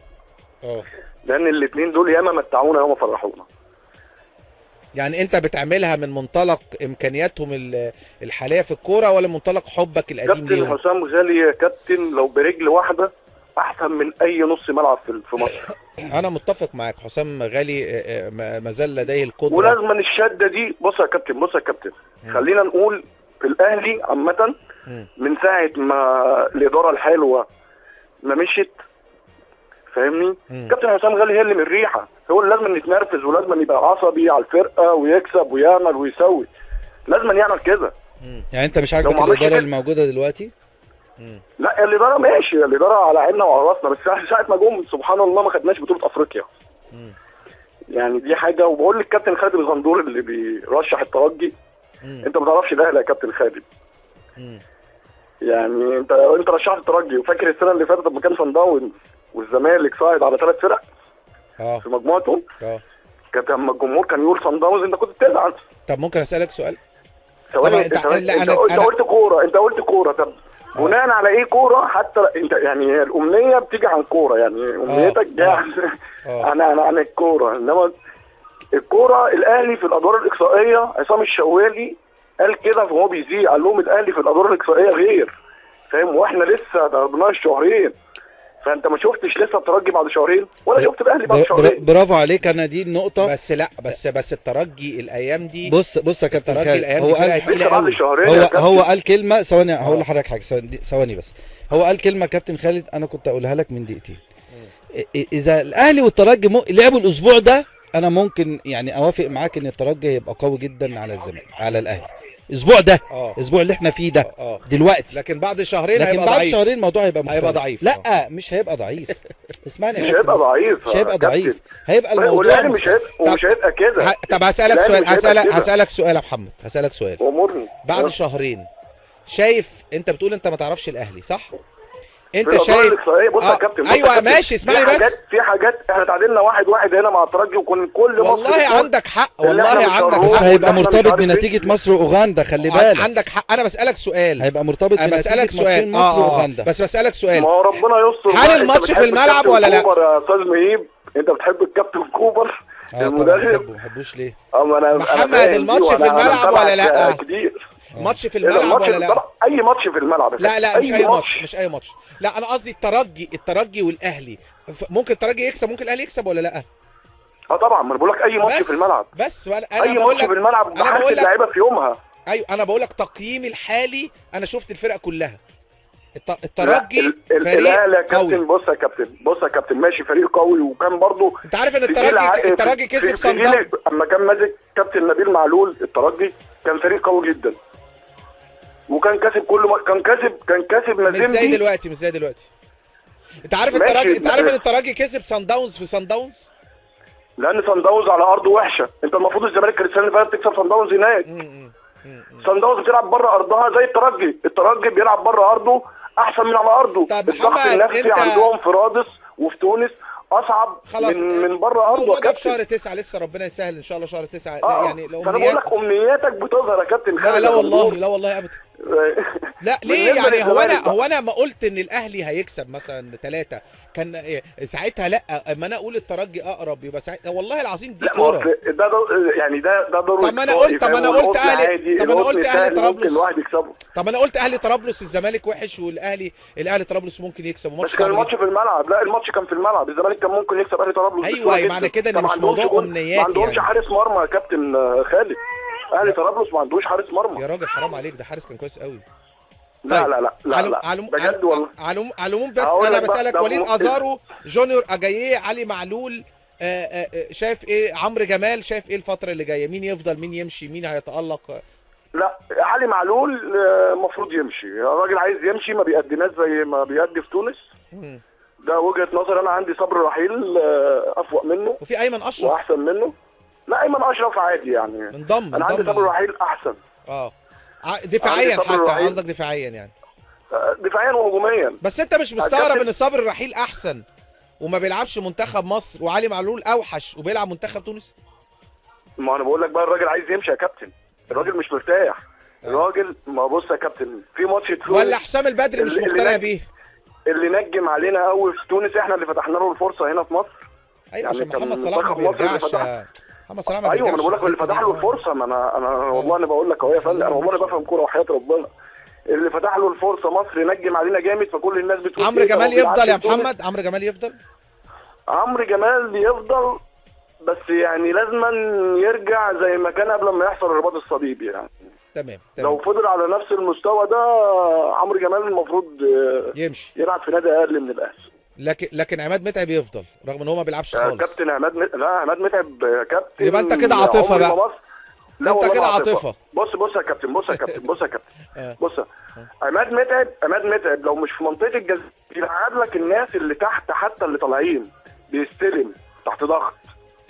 لان الاثنين دول ياما متعونا ياما فرحونا. يعني انت بتعملها من منطلق امكانياتهم الحاليه في الكوره ولا منطلق حبك القديم ليهم؟ كابتن حسام غالي يا كابتن لو برجل واحده احسن من اي نص ملعب في مصر. انا متفق معاك. حسام غالي ما زال لديه القدره، ولازما الشده دي. بص يا كابتن خلينا نقول في الاهلي عامه من ساعه ما الاداره الحلوه ما مشيت، فاهمني؟ كابتن حسام غالي هي اللي من الريحه، هو اللي لازم يتنرفز ولازم يبقى عصبي على الفرقه ويكسب ويعمل ويسوي، لازم يعمل كده. يعني انت مش عاجبك الاداره اللي موجوده دلوقتي؟ لا الاداره ماشي، الاداره على عيننا وعلى راسنا، بس ساعه ما جم سبحان الله ما خدناش بطوله افريقيا. يعني دي حاجه. وبقول للكابتن خالد الغندور اللي بيرشح الترجي، انت ما تعرفش ده يا كابتن خالد. يعني انت رشحت الترجي، وفاكر السنه اللي فاتت لما كان صن داونز والزمالك صاعد على 3 فرق في مجموعتهم، كانت لما الجمهور كان يقول صن داونز انت كنت بتزعل. طب ممكن اسالك سؤال؟ ثواني. انت قلت كوره. طب بناء على ايه كوره؟ حتى انت يعني الامنيه بتيجي عن كوره، يعني امنيتك جايه عن الكوره. انما الكوره الاهلي في الادوار الاقصائيه، عصام الشوالي قال كده وهو بيذيع، قال لهم الاهلي في الادوار الاقصائيه غير، فاهم؟ واحنا لسه ما قربناش شهرين، فانت ما شفتش لسه الترجي بعد شهرين ولا شفت الاهلي بعد شهرين. برافو عليك. انا دي النقطه. بس لا بس الترجي الايام دي، بص يا كابتن خالد، هو قال كلمه. ثواني هقول لحضرتك حاجه، ثواني بس. هو قال كلمه كابتن خالد انا كنت اقولها لك من دقيقتين. اذا الاهلي والترجي لعبوا الاسبوع ده انا ممكن يعني اوافق معاك ان الترجي هيبقى قوي جدا على الزمالك على الاهلي الاسبوع ده. الاسبوع اللي احنا فيه ده دلوقتي. لكن بعد شهرين هيبقى ضعيف. شهرين الموضوع هيبقى ضعيف. لا مش هيبقى ضعيف. اسمعني، مش هيبقى ضعيف. هيبقى الموضوع مش هيبقى كده. طب هسألك سؤال يا محمد، هسألك سؤال. امورني بعد شهرين شايف، انت بتقول انت ما تعرفش الاهلي صح؟ انت شايف بص يا كابتن، ايوه ماشي اسمعني بس. في حاجات احنا تعادلنا 1-1 هنا مع الترجي وكنا كل والله عندك حق، والله عندك حق. بس هيبقى مرتبط بنتيجه مصر واوغندا، خلي بالك. عندك حق. انا بسالك سؤال، هيبقى مرتبط بنتيجه سؤال مصر واوغندا. بس بسالك سؤال، ما هو ربنا يستر. هل الماتش في الملعب ولا لا؟ يا استاذ مهيب انت بتحب الكابتن كوبر المدرب؟ ما بحبوش ليه؟ محمد الماتش في الملعب ولا لا؟ كتير. ماتش في الملعب ولا لا؟ اي ماتش في الملعب. لا مش اي ماتش. لا انا قصدي الترجي والاهلي، ممكن الترجي يكسب ممكن الاهلي يكسب ولا لا؟ طبعا، ما انا بقول لك اي ماتش في الملعب. بس انا اي ماتش في الملعب انا بقول لك اللعيبه في يومها. ايوه انا بقول لك تقييمي الحالي، انا شفت الفرق كلها. الترجي فريق قوي. بص يا كابتن ماشي فريق قوي، وكان برضو انت عارف ان الترجي كسب صن داونز اما كان ماسك كابتن نبيل معلول. الترجي كان فريق قوي جدا. وكان كاسب كان كاسب مازيمبي. مش زي دلوقتي. انت عارف ان الترجي كسب سان داونز في سان داونز؟ لان سان داونز على ارضه وحشه. انت المفروض الزمالك كان السنه اللي فاتت تكسب سان داونز هناك. سان داونز بتلعب بره ارضها زي الترجي بيلعب بره ارضه احسن من على ارضه. الضغط النفسي عندهم في رادس وفي تونس اصعب من بره ارضه يا كابتن. في شهر 9 لسه ربنا يسهل ان شاء الله. شهر 9 يعني لو انا بقول لك امنياتك بتظهر يا كابتن خالد. لا والله ابدا. لا ليه يعني؟ هو انا ما قلت ان الاهلي هيكسب مثلا 3 كان ساعتها؟ لا اما انا اقول الترجي اقرب يبقى ساعتها والله العظيم دي كوره. ده يعني ده ضروري. طب ما انا قلت اهلي طرابلس الواحد يكسبه. طب انا قلت اهلي طرابلس الزمالك وحش والاهلي طرابلس ممكن يكسب. بس كان الماتش في الملعب. لا الماتش كان في الملعب. الزمالك كان ممكن يكسب اهلي طرابلس. ايوه معنى كده ان مش موضوع امنيات. ما عندهمش حارس مرمى يا كابتن خالد. اهلي طرابلس ما عندوش حارس مرمى يا راجل. حرام عليك، ده حارس كان كويس قوي. لا لا لا لا بجد والله. على العموم بس انا بسالك وليد ازارو، جونيور اجاييه، علي معلول، شايف ايه؟ عمرو جمال شايف ايه الفتره اللي جايه؟ مين يفضل، مين يمشي، مين هيتالق؟ لا علي معلول المفروض يمشي. الراجل عايز يمشي، ما بيقدمناش زي ما بيقدم في تونس. ده وجهه نظر. انا عندي صبر رحيل افوق منه، وفي ايمن اشرف واحسن منه. لا ايمن اشرف عادي يعني. انا عندي صبر رحيل احسن. دفاعيا حتى قصدك دفاعيا يعني؟ دفاعيا وهجوميا. بس انت مش مستغرب ان صابر الرحيل احسن وما بيلعبش منتخب مصر، وعلي معلول اوحش وبيلعب منتخب تونس؟ ما انا بقول لك بقى الراجل عايز يمشي يا كابتن. الراجل مش مرتاح. الراجل ما بص يا كابتن في ماتش تونس ولا حسام البدري مش مقتنع بيه؟ اللي نجم علينا قوي في تونس احنا اللي فتحنا له الفرصه هنا في مصر. ايوه عشان محمد صلاح ما بيرجعش. محمد صلاح ما بيرجعش. ايوه انا بقول لك اللي فتح له الفرصه. ما انا والله انا بقول لك اهو يا فندم. انا والله بفهم كوره وحياه ربنا. اللي فتح له الفرصه مصر نجم علينا جامد، فكل الناس بتقول عمرو جمال يفضل يا محمد. عمرو جمال يفضل. عمرو جمال يفضل، بس يعني لازما يرجع زي ما كان قبل ما يحصل الرباط الصليبي يعني. تمام. لو فضل على نفس المستوى ده عمرو جمال المفروض يمشي يلعب في نادي اقل من الاهلي. لكن عماد متعب يفضل رغم ان هو ما بيلعبش خالص. كابتن عماد متعب كابتن. يبقى انت كده عاطفه بقى. لا انت كده عاطفه. بص يا كابتن. بص عماد متعب لو مش في منطقه الجزاء يلعب لك الناس اللي تحت، حتى اللي طالعين بيستلم تحت ضغط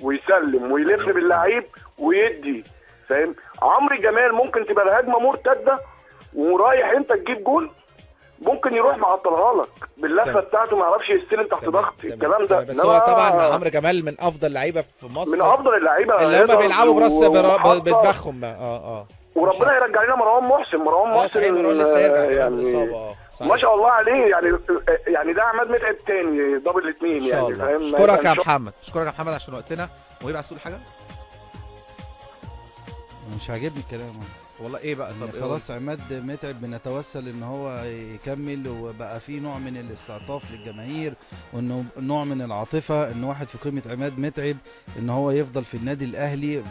ويسلم ويلف باللعيب ويدي، فاهم؟ عمرو جمال ممكن تبقى الهجمه مرتده ورايح انت تجيب جول، ممكن يروح معطلها لك باللفه بتاعته، ما يعرفش يستلم تحت ضغط. الكلام ده بس هو طبعا عمرو جمال من افضل لعيبه في مصر، من افضل اللعيبه اللي هم بيلعبوا براس بدماغهم. وربنا يرجع لنا مروان محسن. مروان لسه هيرجع يعني ما شاء الله عليه يعني ده عماد متعب تاني دبل 2 يعني، فاهم؟ اشكرك يا محمد. اشكرك يا محمد عشان وقتنا. ويبقى عايز تقول حاجه؟ مش عاجبني الكلام والله. ايه بقى؟ طب خلاص عماد متعب بنتوسل ان هو يكمل، وبقى في نوع من الاستعطاف للجماهير وانه نوع من العاطفه ان واحد في قيمه عماد متعب ان هو يفضل في النادي الاهلي.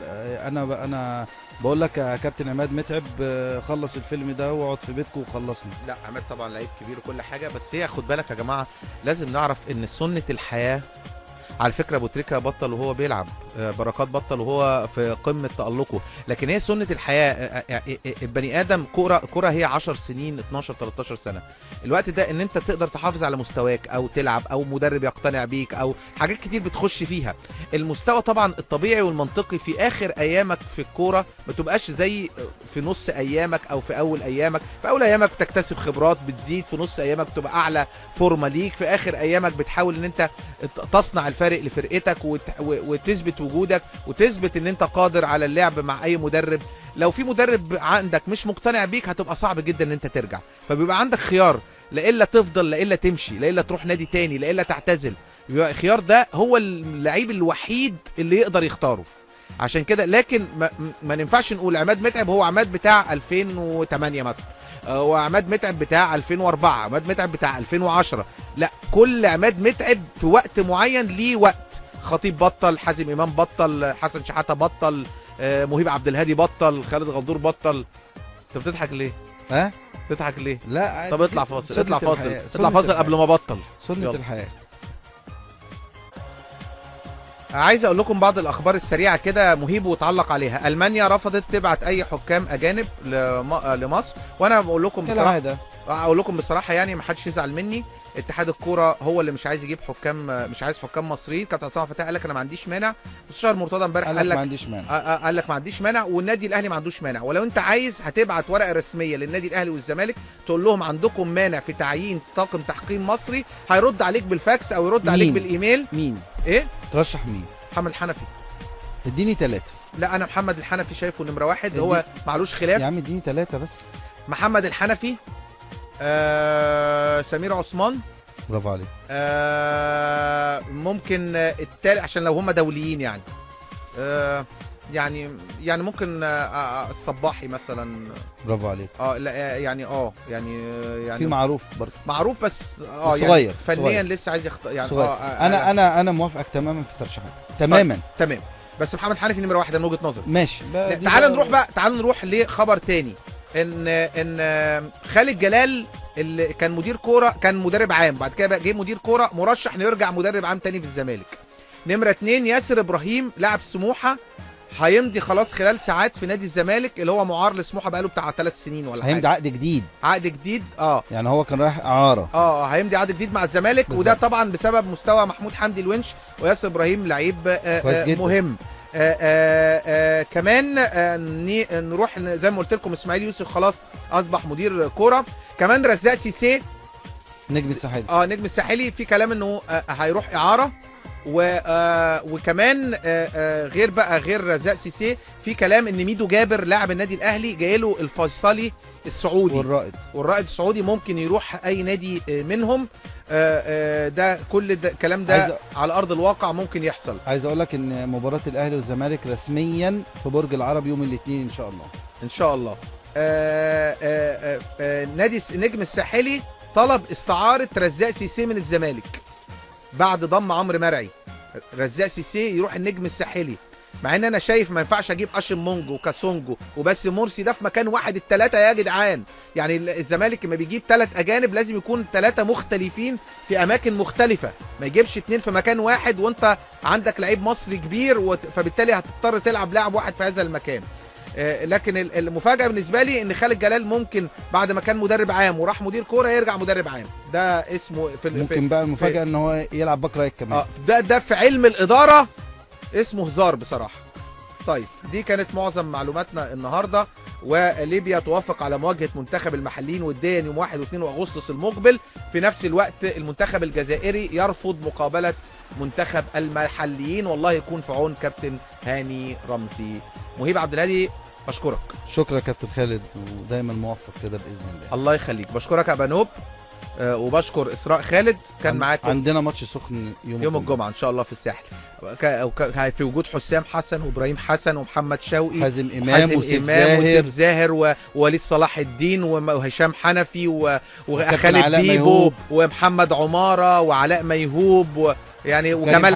انا بقول لك يا كابتن عماد متعب خلص الفيلم ده واقعد في بيتكم وخلصنا. لا عماد طبعا لعيب كبير وكل حاجه، بس هي خد بالك يا جماعه لازم نعرف ان سنه الحياه. على فكره ابو تريكه بطل وهو بيلعب، بركات بطل وهو في قمه تالقه، لكن هي سنه الحياه. البني ادم كوره هي 10 سنين 12 13 سنه. الوقت ده ان انت تقدر تحافظ على مستواك او تلعب او مدرب يقتنع بيك او حاجات كتير بتخش فيها. المستوى طبعا الطبيعي والمنطقي في اخر ايامك في الكوره ما تبقاش زي في نص ايامك او في اول ايامك. في اول ايامك بتكتسب خبرات بتزيد، في نص ايامك بتبقى اعلى فورمه ليك، في اخر ايامك بتحاول ان انت تصنع الفارق لفرقتك وتثبت وجودك وتثبت ان انت قادر على اللعب مع اي مدرب. لو في مدرب عندك مش مقتنع بيك هتبقى صعب جدا ان انت ترجع، فبيبقى عندك خيار، لا الا تفضل لا الا تمشي لا الا تروح نادي تاني لا الا تعتزل. بيبقى الخيار ده هو اللعيب الوحيد اللي يقدر يختاره. عشان كده لكن ما ننفعش نقول عماد متعب هو عماد بتاع 2008 مثلا، وعماد متعب بتاع 2004، عماد متعب بتاع 2010. لا، كل عماد متعب في وقت معين ليه وقت. خطيب بطل، حازم امام بطل، حسن شحاته بطل، مهيب عبد الهادي بطل، خالد غندور بطل. انت بتضحك ليه؟ بتضحك ليه؟ لا عادي. طب اطلع فاصل، اطلع فاصل قبل ما بطل. سنة الحياة. عايز اقول لكم بعض الاخبار السريعه كده مهيب وتعلق عليها. المانيا رفضت تبعت اي حكام اجانب لمصر، وانا بقول لكم بصراحه اقول لكم بصراحه يعني ما حدش يزعل مني، اتحاد الكوره هو اللي مش عايز يجيب حكام، مش عايز حكام مصريين. كابتن عصام فتاح قال لك انا ما عنديش مانع، مستشار مرتضى امبارح قال لك ما عنديش مانع، قال لك ما عنديش مانع، والنادي الاهلي ما عندوش مانع. ولو انت عايز هتبعت ورقه رسميه للنادي الاهلي والزمالك تقول لهم عندكم مانع في تعيين طاقم تحكيم مصري، هيرد عليك بالفاكس او يرد عليك بالايميل. مين ايه ترشح مين؟ محمد الحنفي. اديني 3. لا انا محمد الحنفي شايفه نمره 1، هو معلوش خلاف. يا عم اديني 3 بس. محمد الحنفي، سمير عثمان، برافو عليك. ممكن التالي عشان لو هم دوليين يعني. يعني ممكن الصباحي مثلا. برافو عليك. لا يعني يعني في معروف برضه. معروف بس صغير يعني فنيا لسه عايز يعني انا موافقك تماما في الترشيحات تماما. تمام. بس محمد حنفي نمره 1 من وجهه نظري. ماشي. تعال نروح لخبر تاني، ان خالد جلال اللي كان مدير كوره، كان مدرب عام، بعد كده جه مدير كوره، مرشح انه يرجع مدرب عام تاني في الزمالك. نمره 2 ياسر ابراهيم لاعب سموحه، هيمضي خلاص خلال ساعات في نادي الزمالك اللي هو معار لسموحه بقاله بتاع 3 سنين ولا حاجه. هيمضي عقد جديد. عقد جديد يعني هو كان رايح اعاره. هيمضي عقد جديد مع الزمالك بالزبط. وده طبعا بسبب مستوى محمود حمدي الونش، وياسر ابراهيم لعيب مهم. كمان نروح زي ما قلت لكم اسماعيل يوسف خلاص اصبح مدير كوره. كمان رزاق سيسي نجم الساحلي. نجم الساحلي في كلام انه هيروح اعاره. وكمان غير رزاق سيسي في كلام ان ميدو جابر لاعب النادي الاهلي جاي له الفيصلي السعودي والرائد السعودي، ممكن يروح اي نادي منهم. ده كل الكلام ده على ارض الواقع ممكن يحصل. عايز اقول لك ان مباراه الاهلي والزمالك رسميا في برج العرب يوم الاثنين ان شاء الله. ان شاء الله. نادي نجم الساحلي طلب استعاره رزاق سيسي من الزمالك بعد ضم عمرو مرعي. رزاق سيسي يروح النجم الساحلي، مع ان انا شايف ما ينفعش اجيب اشم مونجو وكاسونجو وبس مرسي ده في مكان واحد الثلاثه يا جدعان. يعني الزمالك لما بيجيب 3 اجانب لازم يكون 3 مختلفين في اماكن مختلفه، ما يجيبش 2 في مكان واحد وانت عندك لعيب مصري كبير فبالتالي هتضطر تلعب لاعب واحد في هذا المكان. لكن المفاجاه بالنسبه لي ان خالد جلال ممكن بعد ما كان مدرب عام وراح مدير كوره يرجع مدرب عام. ده اسمه ممكن بقى المفاجاه ان هو يلعب باك رايت كمان. ده في علم الاداره اسمه هزار بصراحه. طيب دي كانت معظم معلوماتنا النهارده. وليبيا توافق على مواجهه منتخب المحليين وديا يوم 1 و2 اغسطس المقبل. في نفس الوقت المنتخب الجزائري يرفض مقابله منتخب المحليين. والله يكون في عون كابتن هاني رمزي. مهيب عبد الهادي بشكرك. شكرا كابتن خالد، ودايما موفق كده باذن الله. الله يخليك. بشكرك يا بنوب، وبشكر اسراء خالد كان معاكم. عندنا ماتش سخن يوم الجمعه ان شاء الله في الساحل، في وجود حسام حسن وابراهيم حسن ومحمد شوقي حازم امام وسيف زاهر ووليد صلاح الدين وهشام حنفي وخالد بيبو ومحمد عماره وعلاء ميهوب يعني وجمال